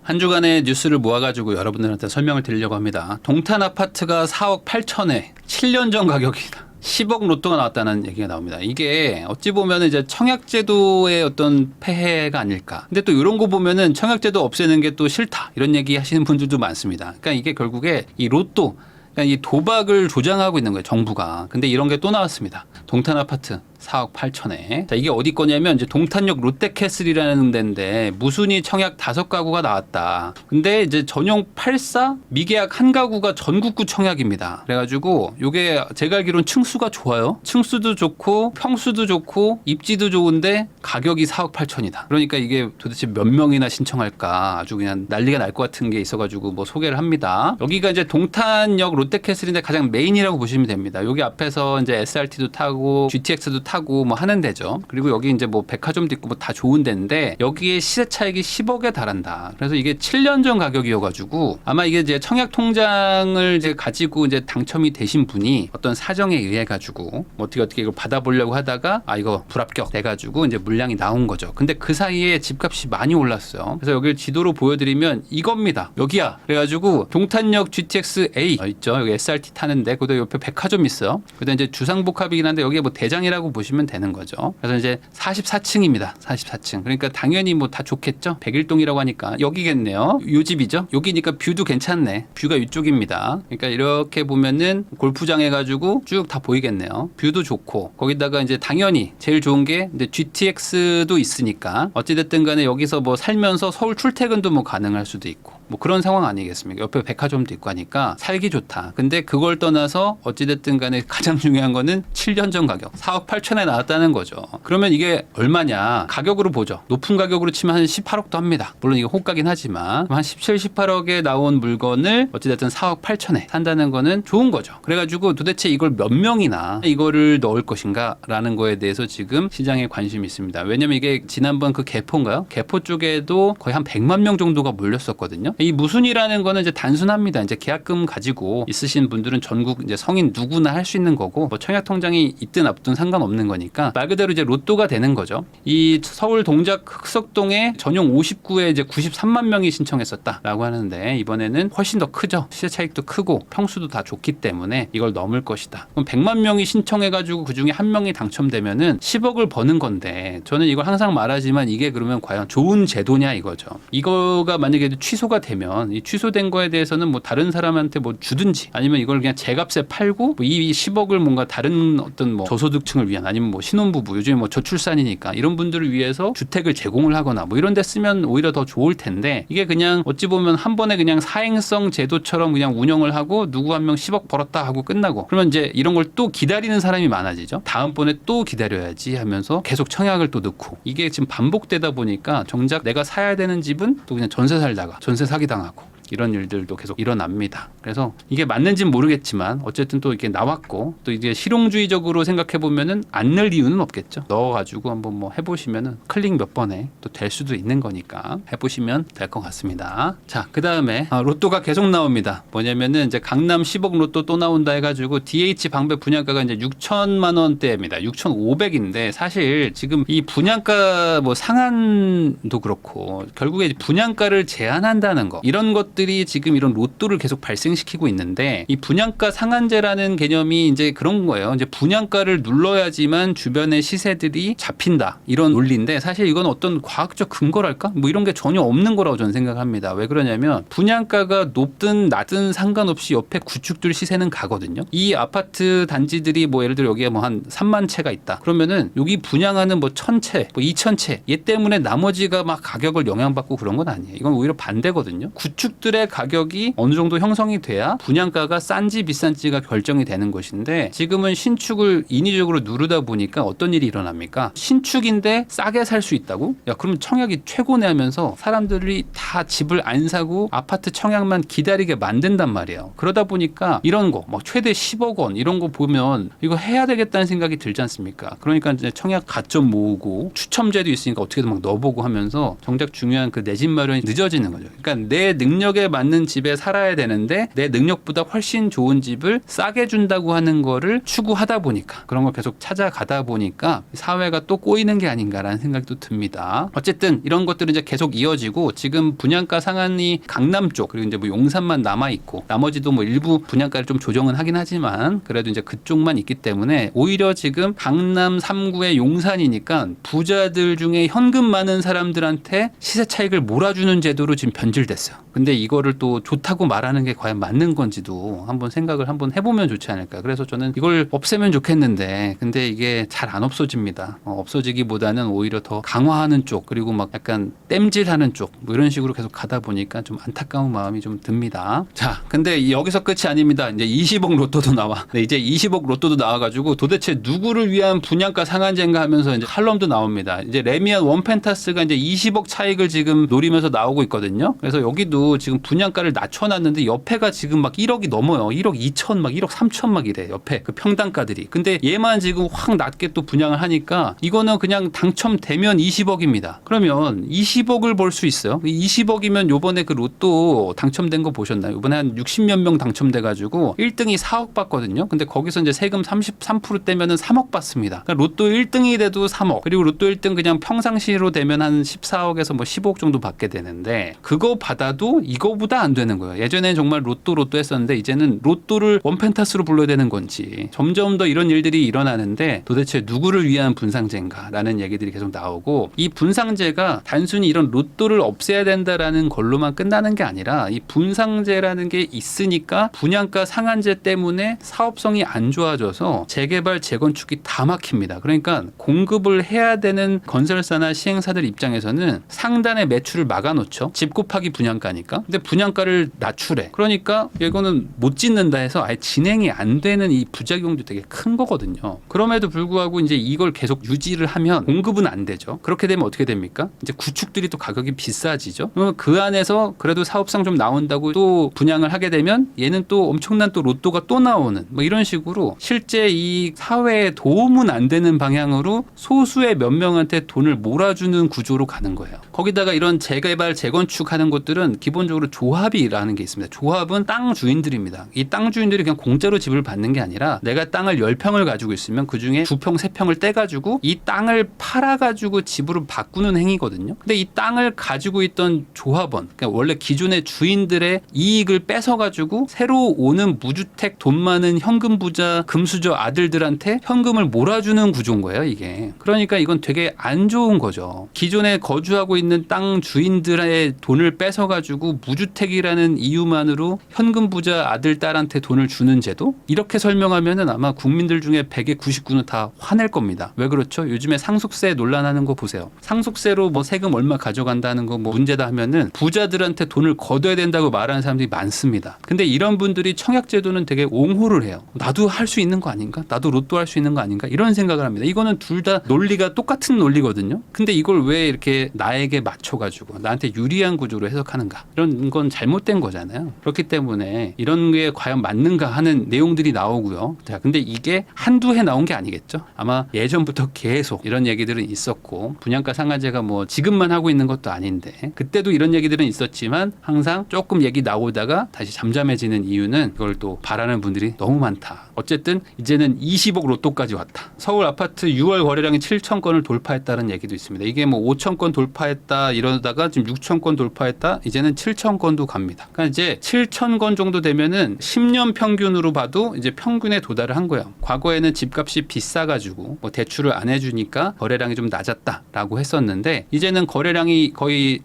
한 주간의 뉴스를 모아가지고 여러분들한테 설명을 드리려고 합니다. 동탄 아파트가 4억 8천에 7년 전 가격이다. 10억 로또가 나왔다는 얘기가 나옵니다. 이게 어찌 보면 이제 청약제도의 어떤 폐해가 아닐까. 근데 또 이런 거 보면은 청약제도 없애는 게 또 싫다. 이런 얘기 하시는 분들도 많습니다. 그러니까 이게 결국에 이 로또, 그러니까 이 도박을 조장하고 있는 거예요, 정부가. 근데 이런 게 또 나왔습니다. 동탄 아파트 4억 8천에. 자, 이게 어디 거냐면 이제 동탄역 롯데캐슬이라는 데인데 무순위 청약 5가구가 나왔다. 근데 이제 전용 84 미계약 한 가구가 전국구 청약입니다. 그래가지고 요게 제가 알기로는 층수가 좋아요. 층수도 좋고 평수도 좋고 입지도 좋은데 가격이 4억 8천이다. 그러니까 이게 도대체 몇 명이나 신청할까 아주 그냥 난리가 날 것 같은 게 있어가지고 뭐 소개를 합니다. 여기가 이제 동탄역 롯데캐슬인데 가장 메인이라고 보시면 됩니다. 여기 앞에서 이제 SRT도 타고 GTX도 타고 뭐 하는 데죠. 그리고 여기 이제 뭐 백화점도 있고 뭐 다 좋은 데인데 여기에 시세 차익이 10억에 달한다. 그래서 이게 7년 전 가격이어가지고 아마 이게 이제 청약 통장을 이제 가지고 이제 당첨이 되신 분이 어떤 사정에 의해 가지고 뭐 어떻게 이걸 받아보려고 하다가 아 이거 불합격 돼가지고 이제 물량이 나온 거죠. 근데 그 사이에 집값이 많이 올랐어요. 그래서 여기를 지도로 보여드리면 이겁니다. 여기야. 그래가지고 동탄역 GTX A 있죠. 여기 SRT 타는데 그다음 옆에 백화점 있어요. 그다음 이제 주상복합이긴 한데 여기에 뭐 대장이라고 보시면 되는 거죠. 그래서 이제 44층입니다. 44층. 그러니까 당연히 뭐 다 좋겠죠. 101동이라고 하니까 여기겠네요. 요 집이죠. 여기니까 뷰도 괜찮네. 뷰가 이쪽입니다. 그러니까 이렇게 보면은 골프장 해가지고 쭉 다 보이겠네요. 뷰도 좋고 거기다가 이제 당연히 제일 좋은 게 이제 GTX도 있으니까 어찌됐든 간에 여기서 뭐 살면서 서울 출퇴근도 뭐 가능할 수도 있고 뭐 그런 상황 아니겠습니까? 옆에 백화점도 있고 하니까 살기 좋다. 근데 그걸 떠나서 어찌됐든 간에 가장 중요한 거는 7년 전 가격 4억 8천에 나왔다는 거죠. 그러면 이게 얼마냐? 가격으로 보죠. 높은 가격으로 치면 한 18억도 합니다. 물론 이게 호가긴 하지만 한 17, 18억에 나온 물건을 어찌됐든 4억 8천에 산다는 거는 좋은 거죠. 그래가지고 도대체 이걸 몇 명이나 이거를 넣을 것인가 라는 거에 대해서 지금 시장에 관심이 있습니다. 왜냐면 이게 지난번 그 개포인가요? 개포 쪽에도 거의 한 100만 명 정도가 몰렸었거든요. 이 무순이라는 거는 이제 단순합니다. 이제 계약금 가지고 있으신 분들은 전국 이제 성인 누구나 할 수 있는 거고 뭐 청약 통장이 있든 없든 상관없는 거니까 말 그대로 이제 로또가 되는 거죠. 이 서울 동작 흑석동에 전용 59에 이제 93만 명이 신청했었다라고 하는데 이번에는 훨씬 더 크죠. 시세 차익도 크고 평수도 다 좋기 때문에 이걸 넘을 것이다. 그럼 100만 명이 신청해가지고 그 중에 한 명이 당첨되면은 10억을 버는 건데 저는 이걸 항상 말하지만 이게 그러면 과연 좋은 제도냐 이거죠. 이거가 만약에 취소가 되면 이 취소된 거에 대해서는 뭐 다른 사람한테 뭐 주든지 아니면 이걸 그냥 제값에 팔고 뭐이 10억을 뭔가 다른 어떤 뭐 저소득층을 위한 아니면 뭐 신혼부부 요즘에 뭐 저출산이니까 이런 분들을 위해서 주택을 제공을 하거나 뭐 이런 데 쓰면 오히려 더 좋을 텐데 이게 그냥 어찌 보면 한 번에 그냥 사행성 제도처럼 그냥 운영을 하고 누구 한 명 10억 벌었다 하고 끝나고 그러면 이제 이런 걸 또 기다리는 사람이 많아지죠. 다음번에 또 기다려야지 하면서 계속 청약을 또 넣고 이게 지금 반복되다 보니까 정작 내가 사야 되는 집은 또 그냥 전세 살다가 전세 사기 당하고 이런 일들도 계속 일어납니다. 그래서 이게 맞는지는 모르겠지만 어쨌든 또 이렇게 나왔고 또 이제 실용주의적으로 생각해 보면은 안 낼 이유는 없겠죠. 넣어가지고 한번 뭐 해보시면은 클릭 몇 번에 또 될 수도 있는 거니까 해보시면 될 것 같습니다. 자, 그 다음에 로또가 계속 나옵니다. 뭐냐면은 이제 강남 10억 로또 또 나온다 해가지고 DH 방배 분양가가 이제 6천만 원대입니다. 6,500인데 사실 지금 이 분양가 뭐 상한도 그렇고 결국에 분양가를 제한한다는 거 이런 것 들이 지금 이런 로또를 계속 발생시키고 있는데 이 분양가 상한제라는 개념이 이제 그런 거예요. 이제 분양가를 눌러야지만 주변의 시세들이 잡힌다. 이런 논리인데 사실 이건 어떤 과학적 근거랄까? 뭐 이런 게 전혀 없는 거라고 저는 생각합니다. 왜 그러냐면 분양가가 높든 낮든 상관없이 옆에 구축들 시세는 가거든요. 이 아파트 단지들이 뭐 예를 들어 여기에 뭐 한 3만 채가 있다. 그러면은 여기 분양하는 뭐 1,000채, 뭐 2,000채 얘 때문에 나머지가 막 가격을 영향받고 그런 건 아니에요. 이건 오히려 반대거든요. 구축 들의 가격이 어느 정도 형성이 돼야 분양가가 싼지 비싼지가 결정이 되는 것인데 지금은 신축을 인위적으로 누르다 보니까 어떤 일이 일어납니까? 신축인데 싸게 살 수 있다고? 야 그럼 청약이 최고네 하면서 사람들이 다 집을 안 사고 아파트 청약만 기다리게 만든단 말이에요. 그러다 보니까 이런 거 뭐 최대 10억 원 이런 거 보면 이거 해야 되겠다는 생각이 들지 않습니까? 그러니까 이제 청약 가점 모으고 추첨제도 있으니까 어떻게든 막 넣어보고 하면서 정작 중요한 그 내 집 마련이 늦어지는 거죠. 그러니까 내 능력에 맞는 집에 살아야 되는데 내 능력보다 훨씬 좋은 집을 싸게 준다고 하는 거를 추구하다 보니까 그런 걸 계속 찾아가다 보니까 사회가 또 꼬이는 게 아닌가라는 생각도 듭니다. 어쨌든 이런 것들은 이제 계속 이어지고 지금 분양가 상한이 강남 쪽 그리고 이제 뭐 용산만 남아 있고 나머지도 뭐 일부 분양가를 좀 조정은 하긴 하지만 그래도 이제 그쪽만 있기 때문에 오히려 지금 강남 3구의 용산이니까 부자들 중에 현금 많은 사람들한테 시세 차익을 몰아주는 제도로 지금 변질됐어요. 근데 이거를 또 좋다고 말하는 게 과연 맞는 건지도 한번 생각을 한번 해보면 좋지 않을까. 그래서 저는 이걸 없애면 좋겠는데 근데 이게 잘 안 없어집니다. 없어지기보다는 오히려 더 강화하는 쪽 그리고 막 약간 땜질하는 쪽 뭐 이런 식으로 계속 가다 보니까 좀 안타까운 마음이 좀 듭니다. 자, 근데 여기서 끝이 아닙니다. 이제 20억 로또도 나와. 네, 이제 20억 로또도 나와가지고 도대체 누구를 위한 분양가 상한제인가 하면서 이제 칼럼도 나옵니다. 이제 레미안 원펜타스가 이제 20억 차익을 지금 노리면서 나오고 있거든요. 그래서 여기도 지금 분양가를 낮춰놨는데 옆에가 지금 막 1억이 넘어요. 1억 2천 막 1억 3천 막 이래. 옆에 그 평당가들이. 근데 얘만 지금 확 낮게 또 분양을 하니까 이거는 그냥 당첨되면 20억입니다. 그러면 20억을 벌 수 있어요. 20억이면 요번에 그 로또 당첨된 거 보셨나요? 이번에 한 60몇 명 당첨돼가지고 1등이 4억 받거든요. 근데 거기서 이제 세금 33% 떼면은 3억 받습니다. 그러니까 로또 1등이 돼도 3억. 그리고 로또 1등 그냥 평상시로 되면 한 14억에서 뭐 15억 정도 받게 되는데 그거 받아도 이거보다 안 되는 거예요. 예전에는 정말 로또 했었는데 이제는 로또를 원펜타스로 불러야 되는 건지 점점 더 이런 일들이 일어나는데 도대체 누구를 위한 분상제인가라는 얘기들이 계속 나오고 이 분상제가 단순히 이런 로또를 없애야 된다라는 걸로만 끝나는 게 아니라 이 분상제라는 게 있으니까 분양가 상한제 때문에 사업성이 안 좋아져서 재개발 재건축이 다 막힙니다. 그러니까 공급을 해야 되는 건설사나 시행사들 입장에서는 상단의 매출을 막아놓죠. 집 곱하기 분양가니까. 근데 분양가를 낮추래. 그러니까 이거는 못 짓는다 해서 아예 진행이 안 되는 이 부작용도 되게 큰 거거든요. 그럼에도 불구하고 이제 이걸 계속 유지를 하면 공급은 안 되죠. 그렇게 되면 어떻게 됩니까? 이제 구축들이 또 가격이 비싸지죠. 그 안에서 그래도 사업상 좀 나온다고 또 분양을 하게 되면 얘는 또 엄청난 또 로또가 또 나오는 뭐 이런 식으로 실제 이 사회에 도움은 안 되는 방향으로 소수의 몇 명한테 돈을 몰아주는 구조로 가는 거예요. 거기다가 이런 재개발 재건축하는 곳들은 기본적으로 조합이라는 게 있습니다. 조합은 땅 주인들입니다. 이 땅 주인들이 그냥 공짜로 집을 받는 게 아니라 내가 땅을 10평을 가지고 있으면 그중에 2평, 3평을 떼가지고 이 땅을 팔아가지고 집으로 바꾸는 행위거든요. 근데 이 땅을 가지고 있던 조합원, 그러니까 원래 기존의 주인들의 이익을 뺏어가지고 새로 오는 무주택 돈 많은 현금 부자 금수저 아들들한테 현금을 몰아주는 구조인 거예요, 이게. 그러니까 이건 되게 안 좋은 거죠. 기존에 거주하고 있는 땅 주인들의 돈을 뺏어가지고 무주택이라는 이유만으로 현금 부자 아들, 딸한테 돈을 주는 제도? 이렇게 설명하면은 아마 국민들 중에 100에 99는 다 화낼 겁니다. 왜 그렇죠? 요즘에 상속세 논란하는 거 보세요. 상속세로 뭐 세금 얼마 가져간다는 거 뭐 문제다 하면은 부자들한테 돈을 거둬야 된다고 말하는 사람들이 많습니다. 근데 이런 분들이 청약제도는 되게 옹호를 해요. 나도 할 수 있는 거 아닌가? 나도 로또 할 수 있는 거 아닌가? 이런 생각을 합니다. 이거는 둘 다 논리가 똑같은 논리거든요. 근데 이걸 왜 이렇게 나에게 맞춰가지고 나한테 유리한 구조로 해석하는가? 이런 건 잘못된 거잖아요. 그렇기 때문에 이런 게 과연 맞는가 하는 내용들이 나오고요. 자, 근데 이게 한두 해 나온 게 아니겠죠? 아마 예전부터 계속 이런 얘기들은 있었고 분양가 상한제가 뭐 지금만 하고 있는 것도 아닌데 그때도 이런 얘기들은 있었지만 항상 조금 얘기 나오다가 다시 잠잠해지는 이유는 이걸 또 바라는 분들이 너무 많다. 어쨌든 이제는 20억 로또까지 왔다. 서울 아파트 6월 거래량이 7천 건을 돌파했다는 얘기도 있습니다. 이게 뭐 5천 건 돌파했다 이러다가 지금 6천 건 돌파했다. 이제는 7천 건도 갑니다. 그러니까 이제 7천 건 정도 되면은 10년 평균으로 봐도 이제 평균에 도달을 한 거예요. 과거에는 집값이 비싸가지고 뭐 대출을 안 해주니까 거래량이 좀 낮았다라고 했었는데 이제는 거래량이 거의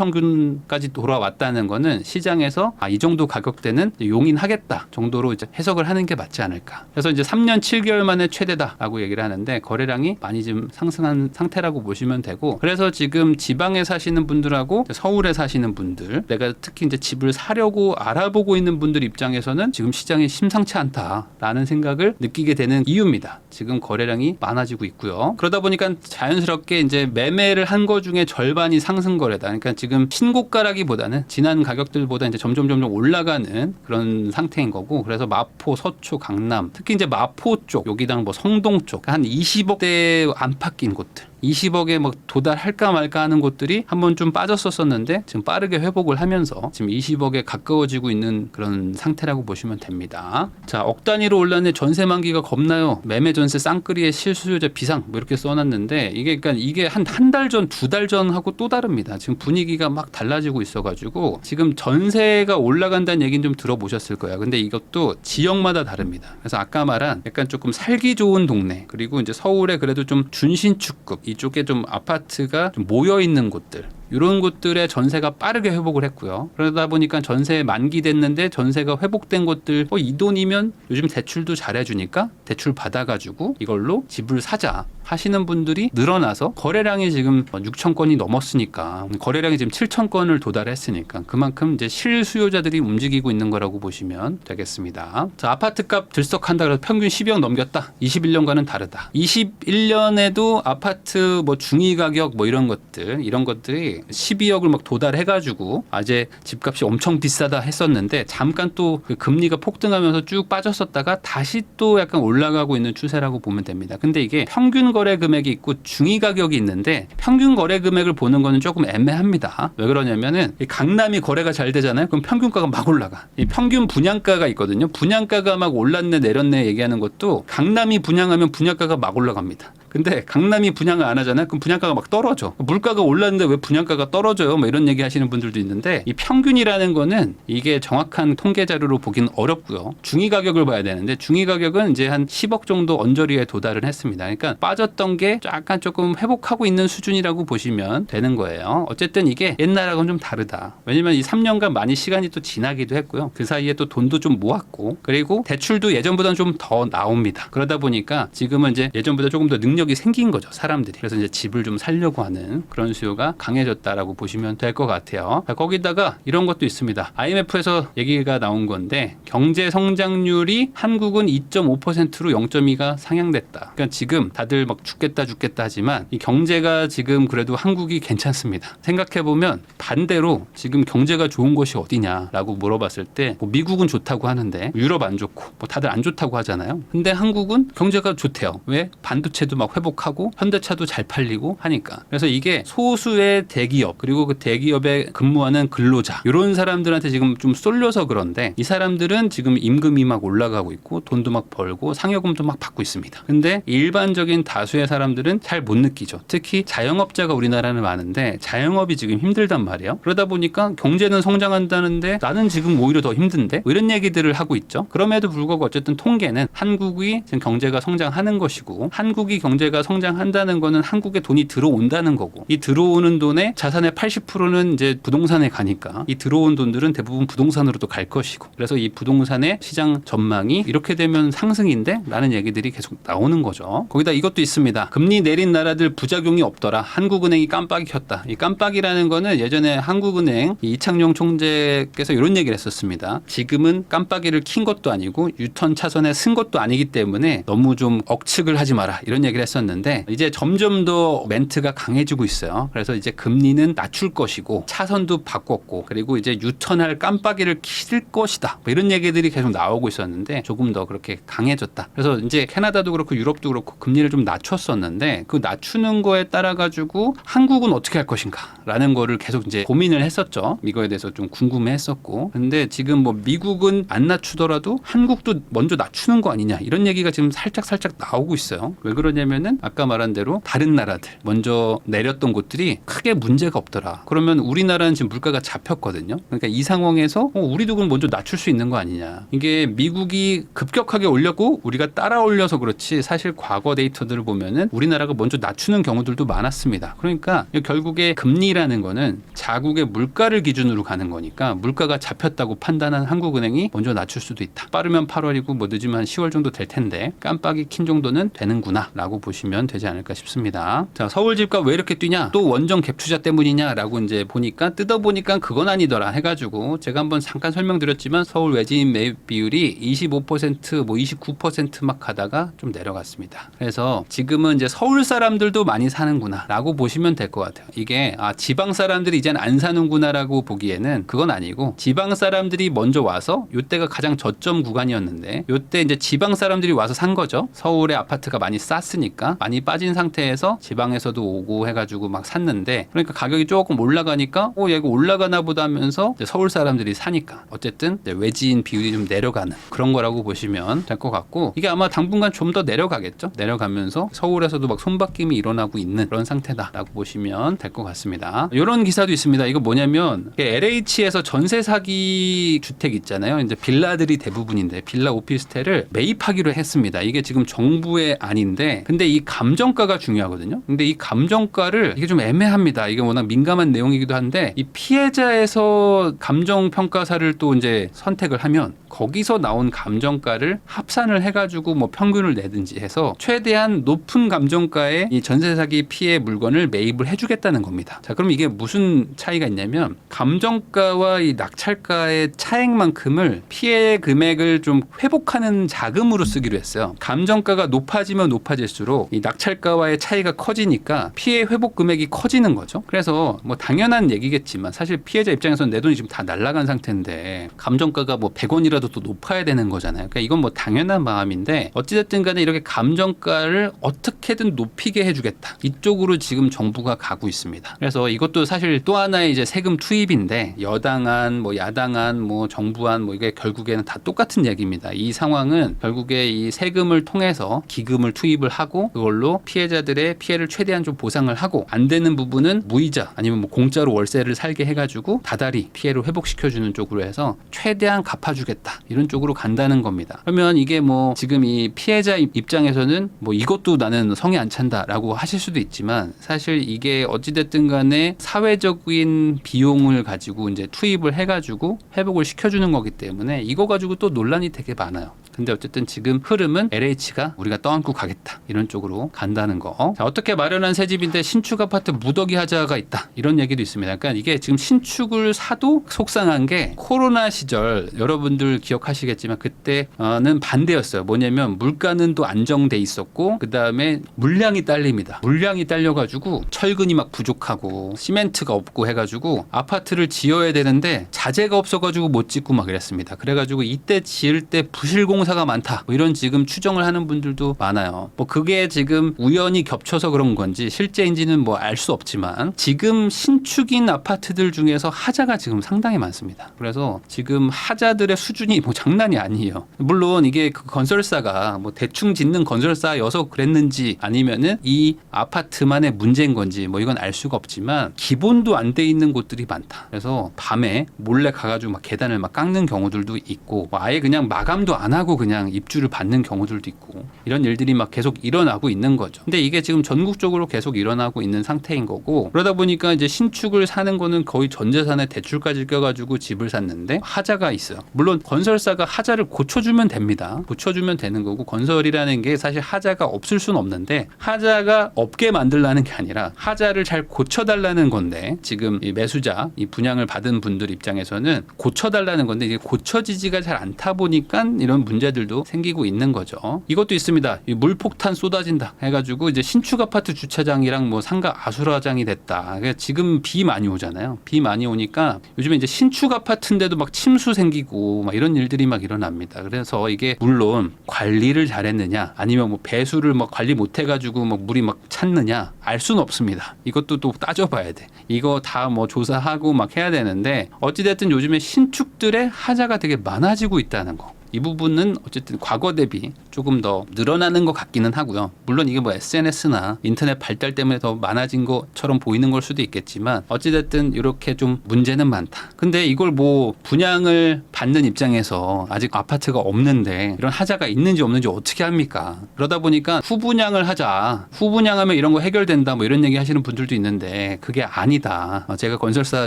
연평균까지 돌아왔다는 거는 시장에서 이 정도 가격대는 용인하겠다 정도로 이제 해석을 하는 게 맞지 않을까. 그래서 이제 3년 7개월 만에 최대다라고 얘기를 하는데 거래량이 많이 좀 상승한 상태라고 보시면 되고 그래서 지금 지방에 사시는 분들하고 서울에 사시는 분들 내가 특히 이제 집을 사려고 알아보고 있는 분들 입장에서는 지금 시장이 심상치 않다라는 생각을 느끼게 되는 이유입니다. 지금 거래량이 많아지고 있고요. 그러다 보니까 자연스럽게 이제 매매를 한 거 중에 절반이 상승 거래다. 그러니까 지금 신고가라기보다는 지난 가격들보다 이제 점점 올라가는 그런 상태인 거고 그래서 마포, 서초, 강남 특히 이제 마포 쪽 여기당 뭐 성동 쪽 한 20억대 안팎인 곳들 20억에 막 도달할까 말까 하는 곳들이 한번 좀 빠졌었는데 지금 빠르게 회복을 하면서 지금 20억에 가까워지고 있는 그런 상태라고 보시면 됩니다. 자, 억 단위로 올랐네. 전세 만기가 겁나요. 매매 전세 쌍끌이에 실수요자 비상 뭐 이렇게 써놨는데 그러니까 이게 한 달 전, 2달 전하고 또 다릅니다. 지금 분위기가 막 달라지고 있어가지고 지금 전세가 올라간다는 얘기는 좀 들어보셨을 거예요. 근데 이것도 지역마다 다릅니다. 그래서 아까 말한 약간 조금 살기 좋은 동네 그리고 이제 서울에 그래도 좀 준신축급 이쪽에 좀 아파트가 좀 모여 있는 곳들 이런 곳들의 전세가 빠르게 회복을 했고요. 그러다 보니까 전세 만기됐는데 전세가 회복된 곳들 이 돈이면 요즘 대출도 잘해주니까 대출 받아가지고 이걸로 집을 사자 하시는 분들이 늘어나서 거래량이 지금 6천 건이 넘었으니까 거래량이 지금 7천 건을 도달했으니까 그만큼 이제 실수요자들이 움직이고 있는 거라고 보시면 되겠습니다. 자, 아파트값 들썩한다 그래서 평균 12억 넘겼다. 21년과는 다르다. 21년에도 아파트 뭐 중위 가격 뭐 이런 것들이 12억을 막 도달해가지고 아재 집값이 엄청 비싸다 했었는데 잠깐 또 그 금리가 폭등하면서 쭉 빠졌었다가 다시 또 약간 올라가고 있는 추세라고 보면 됩니다. 근데 이게 평균 거래 금액이 있고 중위 가격이 있는데 평균 거래 금액을 보는 거는 조금 애매합니다. 왜 그러냐면은 강남이 거래가 잘 되잖아요. 그럼 평균가가 막 올라가. 이 평균 분양가가 있거든요. 분양가가 막 올랐네 내렸네 얘기하는 것도 강남이 분양하면 분양가가 막 올라갑니다. 근데 강남이 분양을 안 하잖아요. 그럼 분양가가 막 떨어져. 물가가 올랐는데 왜 분양가가 떨어져요? 뭐 이런 얘기 하시는 분들도 있는데 이 평균이라는 거는 이게 정확한 통계 자료로 보기는 어렵고요. 중위 가격을 봐야 되는데 중위 가격은 이제 한 10억 정도 언저리에 도달을 했습니다. 그러니까 빠졌던 게 약간 조금 회복하고 있는 수준이라고 보시면 되는 거예요. 어쨌든 이게 옛날하고는 좀 다르다. 왜냐면 이 3년간 많이 시간이 또 지나기도 했고요. 그 사이에 또 돈도 좀 모았고 그리고 대출도 예전보다는 좀 더 나옵니다. 그러다 보니까 지금은 이제 예전보다 조금 더 능력이 생긴 거죠. 사람들이. 그래서 이제 집을 좀 살려고 하는 그런 수요가 강해졌다라고 보시면 될 것 같아요. 거기다가 이런 것도 있습니다. IMF에서 얘기가 나온 건데 경제 성장률이 한국은 2.5%로 0.2가 상향됐다. 그러니까 지금 다들 막 죽겠다 하지만 이 경제가 지금 그래도 한국이 괜찮습니다. 생각해보면 반대로 지금 경제가 좋은 곳이 어디냐라고 물어봤을 때 뭐 미국은 좋다고 하는데 유럽 안 좋고 뭐 다들 안 좋다고 하잖아요. 근데 한국은 경제가 좋대요. 왜? 반도체도 막 회복하고 현대차도 잘 팔리고 하니까. 그래서 이게 소수의 대기업 그리고 그 대기업에 근무하는 근로자 이런 사람들한테 지금 좀 쏠려서 그런데 이 사람들은 지금 임금이 막 올라가고 있고 돈도 막 벌고 상여금도 막 받고 있습니다. 근데 일반적인 다수의 사람들은 잘 못 느끼죠. 특히 자영업자가 우리나라는 많은데 자영업이 지금 힘들단 말이에요. 그러다 보니까 경제는 성장한다는데 나는 지금 오히려 더 힘든데 뭐 이런 얘기들을 하고 있죠. 그럼에도 불구하고 어쨌든 통계는 한국이 지금 경제가 성장하는 것이고 한국이 경제가 성장한다는 거는 한국에 돈이 들어온다는 거고 이 들어오는 돈의 자산의 80%는 이제 부동산에 가니까 이 들어온 돈들은 대부분 부동산으로도 갈 것이고 그래서 이 부동산의 시장 전망이 이렇게 되면 상승인데 라는 얘기들이 계속 나오는 거죠. 거기다 이것도 있습니다. 금리 내린 나라들 부작용이 없더라. 한국은행이 깜빡이 켰다. 이 깜빡이라는 거는 예전에 한국은행 이창용 총재께서 이런 얘기를 했었습니다. 지금은 깜빡이를 킨 것도 아니고 유턴 차선에 쓴 것도 아니기 때문에 너무 좀 억측을 하지 마라. 이런 얘기를 했었는데 이제 점점 더 멘트가 강해지고 있어요. 그래서 이제 금리는 낮출 것이고 차선도 바꿨고 그리고 이제 유턴할 깜빡이를 킬 것이다. 뭐 이런 얘기들이 계속 나오고 있었는데 조금 더 그렇게 강해졌다. 그래서 이제 캐나다도 그렇고 유럽도 그렇고 금리를 좀 낮췄었는데 그 낮추는 거에 따라 가지고 한국은 어떻게 할 것인가라는 거를 계속 이제 고민을 했었죠. 이거에 대해서 좀 궁금해했었고 근데 지금 뭐 미국은 안 낮추더라도 한국도 먼저 낮추는 거 아니냐 이런 얘기가 지금 살짝 나오고 있어요. 왜 그러냐면은 아까 말한 대로 다른 나라들 먼저 내렸던 곳들이 크게 문제가 없더라. 그러면 우리나라는 지금 물가가 잡혔거든요. 그러니까 이 상황에서 우리도 그럼 먼저 낮출 수 있는 거 아니냐. 이게 미국이 급격하게 올렸고 우리가 따라 올려서 그렇지 사실 과거 데이터들을 보면은 우리나라가 먼저 낮추는 경우들도 많았습니다. 그러니까 결국에 금리라는 거는 자국의 물가를 기준으로 가는 거니까 물가가 잡혔다고 판단한 한국은행이 먼저 낮출 수도 있다. 빠르면 8월이고 뭐 늦으면 한 10월 정도 될 텐데 깜빡이 킨 정도는 되는구나 라고 보시면 되지 않을까 싶습니다. 자, 서울 집값 왜 이렇게 뛰냐? 또 원정 갭 투자 때문이냐? 라고 이제 보니까 뜯어보니까 그건 아니더라 해가지고 제가 한번 잠깐 설명드렸지만 서울 외지인 매입 비율이 25% 뭐 29% 막 가다가 좀 내려갔습니다. 그래서 지금은 이제 서울 사람들도 많이 사는구나 라고 보시면 될 것 같아요. 이게 지방 사람들이 이젠 안 사는구나 라고 보기에는 그건 아니고 지방 사람들이 먼저 와서 요때가 가장 저점 구간이었는데 요때 이제 지방 사람들이 와서 산 거죠. 서울의 아파트가 많이 쌌으니까 많이 빠진 상태에서 지방에서도 오고 해가지고 막 샀는데 그러니까 가격이 조금 올라가니까 얘가 올라가나 보다 하면서 서울 사람들이 사니까 어쨌든 외지인 비율이 좀 내려가는 그런 거라고 보시면 될 것 같고 이게 아마 당분간 좀 더 내려가겠죠. 내려가면서 서울에서도 막 손바뀜이 일어나고 있는 그런 상태다라고 보시면 될 것 같습니다. 이런 기사도 있습니다. 이거 뭐냐면 LH에서 전세 사기 주택 있잖아요. 이제 빌라들이 대부분인데 빌라 오피스텔을 매입하기로 했습니다. 이게 지금 정부의 안인데 근데 근데 이 감정가가 중요하거든요. 근데 이 감정가를 이게 좀 애매합니다. 이게 워낙 민감한 내용이기도 한데 이 피해자에서 감정평가사를 또 이제 선택을 하면 거기서 나온 감정가를 합산을 해가지고 뭐 평균을 내든지 해서 최대한 높은 감정가의 이 전세 사기 피해 물건을 매입을 해주겠다는 겁니다. 자, 그럼 이게 무슨 차이가 있냐면 감정가와 이 낙찰가의 차액만큼을 피해 금액을 좀 회복하는 자금으로 쓰기로 했어요. 감정가가 높아지면 높아질수록 이 낙찰가와의 차이가 커지니까 피해 회복 금액이 커지는 거죠. 그래서 뭐 당연한 얘기겠지만 사실 피해자 입장에서는 내 돈이 지금 다 날아간 상태인데 감정가가 뭐 100원이라도 또 높아야 되는 거잖아요. 그러니까 이건 뭐 당연한 마음인데 어찌됐든 간에 이렇게 감정가를 어떻게든 높이게 해주겠다. 이쪽으로 지금 정부가 가고 있습니다. 그래서 이것도 사실 또 하나의 이제 세금 투입인데 여당안, 뭐 야당안, 뭐 정부안 뭐 이게 결국에는 다 똑같은 얘기입니다. 이 상황은 결국에 이 세금을 통해서 기금을 투입을 하고 그걸로 피해자들의 피해를 최대한 좀 보상을 하고 안 되는 부분은 무이자 아니면 뭐 공짜로 월세를 살게 해가지고 다달이 피해를 회복시켜주는 쪽으로 해서 최대한 갚아주겠다. 이런 쪽으로 간다는 겁니다. 그러면 이게 뭐 지금 이 피해자 입장에서는 뭐 이것도 나는 성에 안 찬다라고 하실 수도 있지만 사실 이게 어찌됐든 간에 사회적인 비용을 가지고 이제 투입을 해가지고 회복을 시켜주는 거기 때문에 이거 가지고 또 논란이 되게 많아요. 근데 어쨌든 지금 흐름은 LH가 우리가 떠안고 가겠다 이런 쪽으로 간다는 거. 자, 어떻게 마련한 새 집인데 신축 아파트 무더기 하자가 있다 이런 얘기도 있습니다. 그러니까 이게 지금 신축을 사도 속상한 게 코로나 시절 여러분들 기억하시겠지만 그때는 반대였어요. 뭐냐면 물가는 또 안정돼 있었고 그 다음에 물량이 딸립니다. 물량이 딸려가지고 철근이 막 부족하고 시멘트가 없고 해가지고 아파트를 지어야 되는데 자재가 없어가지고 못 짓고 막 그랬습니다. 그래가지고 이때 지을 때 부실공사가 많다. 뭐 이런 지금 추정을 하는 분들도 많아요. 뭐 그게 지금 우연히 겹쳐서 그런 건지 실제인지는 뭐 알 수 없지만 지금 신축인 아파트들 중에서 하자가 지금 상당히 많습니다. 그래서 지금 하자들의 수준이 뭐 장난이 아니에요. 물론 이게 그 건설사가 뭐 대충 짓는 건설사여서 그랬는지 아니면은 이 아파트만의 문제인 건지 뭐 이건 알 수가 없지만 기본도 안 돼 있는 곳들이 많다. 그래서 밤에 몰래 가가지고 막 계단을 막 깎는 경우들도 있고 뭐 아예 그냥 마감도 안 하고 그냥 입주를 받는 경우들도 있고 이런 일들이 막 계속 일어나고 있는 거죠. 근데 이게 지금 전국적으로 계속 일어나고 있는 상태인 거고 그러다 보니까 이제 신축을 사는 거는 거의 전 재산에 대출까지 껴가지고 집을 샀는데 하자가 있어요. 물론 건설사가 하자를 고쳐주면 됩니다. 고쳐주면 되는 거고 건설이라는 게 사실 하자가 없을 수는 없는데 하자가 없게 만들라는 게 아니라 하자를 잘 고쳐달라는 건데 지금 이 매수자 이 분양을 받은 분들 입장에서는 고쳐달라는 건데 이게 고쳐지지가 잘 않다 보니까 이런 문제들도 생기고 있는 거죠. 이것도 있습니다. 이 물폭탄 쏟아진다 해가지고 이제 신축 아파트 주차장이랑 뭐 상가 아수라장이 됐다. 그러니까 지금 비 많이 오잖아요. 비 많이 오니까 요즘에 이제 신축 아파트인데도 막 침수 생기고 막 이런 일들이 막 일어납니다. 그래서 이게 물론 관리를 잘했느냐 아니면 뭐 배수를 뭐 관리 못해가지고 뭐 물이 막 찼느냐 알 수는 없습니다. 이것도 또 따져봐야 돼. 이거 다 뭐 조사하고 막 해야 되는데 어찌됐든 요즘에 신축들의 하자가 되게 많아지고 있다는 거. 이 부분은 어쨌든 과거 대비 조금 더 늘어나는 것 같기는 하고요. 물론 이게 뭐 SNS나 인터넷 발달 때문에 더 많아진 것처럼 보이는 걸 수도 있겠지만 어찌됐든 이렇게 좀 문제는 많다. 근데 이걸 뭐 분양을 받는 입장에서 아직 아파트가 없는데 이런 하자가 있는지 없는지 어떻게 합니까? 그러다 보니까 후분양을 하자. 후분양하면 이런 거 해결된다 뭐 이런 얘기 하시는 분들도 있는데 그게 아니다. 제가 건설사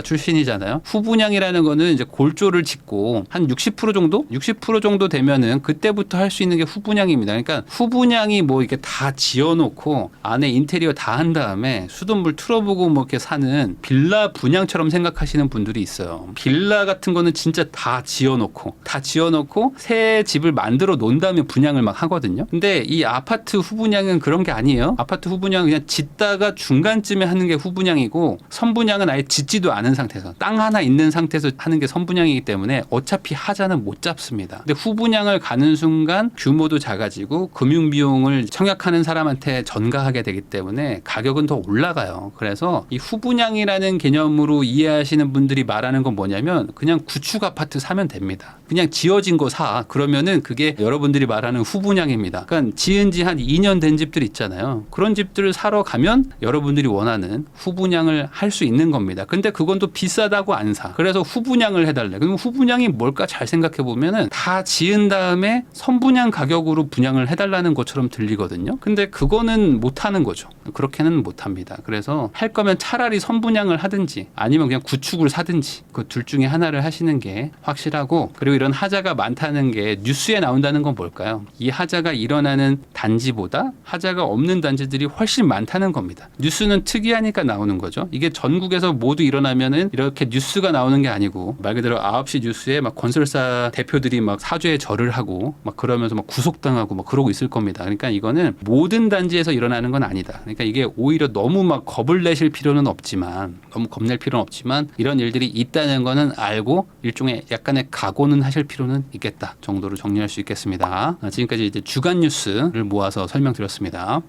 출신이잖아요. 후분양이라는 거는 이제 골조를 짓고 한 60% 정도? 60% 정도 되면은 그때부터 할 수 있는 게 후분양입니다. 그러니까 후분양이 뭐 이렇게 다 지어놓고 안에 인테리어 다 한 다음에 수돗물 틀어보고 뭐 이렇게 사는 빌라 분양처럼 생각하시는 분들이 있어요. 빌라 같은 거는 진짜 다 지어놓고 새 집을 만들어 놓은 다음에 분양을 막 하거든요. 근데 이 아파트 후분양은 그런 게 아니에요. 아파트 후분양은 그냥 짓다가 중간쯤에 하는 게 후분양이고 선분양은 아예 짓지도 않은 상태에서 땅 하나 있는 상태에서 하는 게 선분양이기 때문에 어차피 하자는 못 잡습니다. 근데 후분양을 가는 순간 규모도 작아지고 금융비용을 청약하는 사람한테 전가하게 되기 때문에 가격은 더 올라가요. 그래서 이 후분양이라는 개념으로 이해하시는 분들이 말하는 건 뭐냐면 그냥 구축 아파트 사면 됩니다. 그냥 지어진 거 사. 그러면은 그게 여러분들이 말하는 후분양입니다. 그러니까 지은 지 한 2년 된 집들 있잖아요. 그런 집들을 사러 가면 여러분들이 원하는 후분양을 할 수 있는 겁니다. 근데 그건 또 비싸다고 안 사. 그래서 후분양을 해달래. 그럼 후분양이 뭘까 잘 생각해 보면은 다 지은 다음에 선분양 가격으로 분양을 해달라는 것처럼 들리거든요. 근데 그거는 못하는 거죠. 그렇게는 못합니다. 그래서 할 거면 차라리 선분양을 하든지 아니면 그냥 구축을 사든지 그 둘 중에 하나를 하시는 게 확실하고, 그리고 이런 하자가 많다는 게 뉴스에 나온다는 건 뭘까요? 이 하자가 일어나는 단지보다 하자가 없는 단지들이 훨씬 많다는 겁니다. 뉴스는 특이하니까 나오는 거죠. 이게 전국에서 모두 일어나면은 이렇게 뉴스가 나오는 게 아니고 말 그대로 9시 뉴스에 막 건설사 대표들이 막 사죄의 절을 하고 막 그러면서 막 구속당하고 막 그러고 있을 겁니다. 그러니까 이거는 모든 단지에서 일어나는 건 아니다. 그러니까 이게 오히려 너무 막 겁을 내실 필요는 없지만, 너무 겁낼 필요는 없지만 이런 일들이 있다는 거는 알고 일종의 약간의 각오는 하실 필요는 있겠다 정도로 정리할 수 있겠습니다. 지금까지 이제 주간 뉴스를 모아서 설명드렸습니다.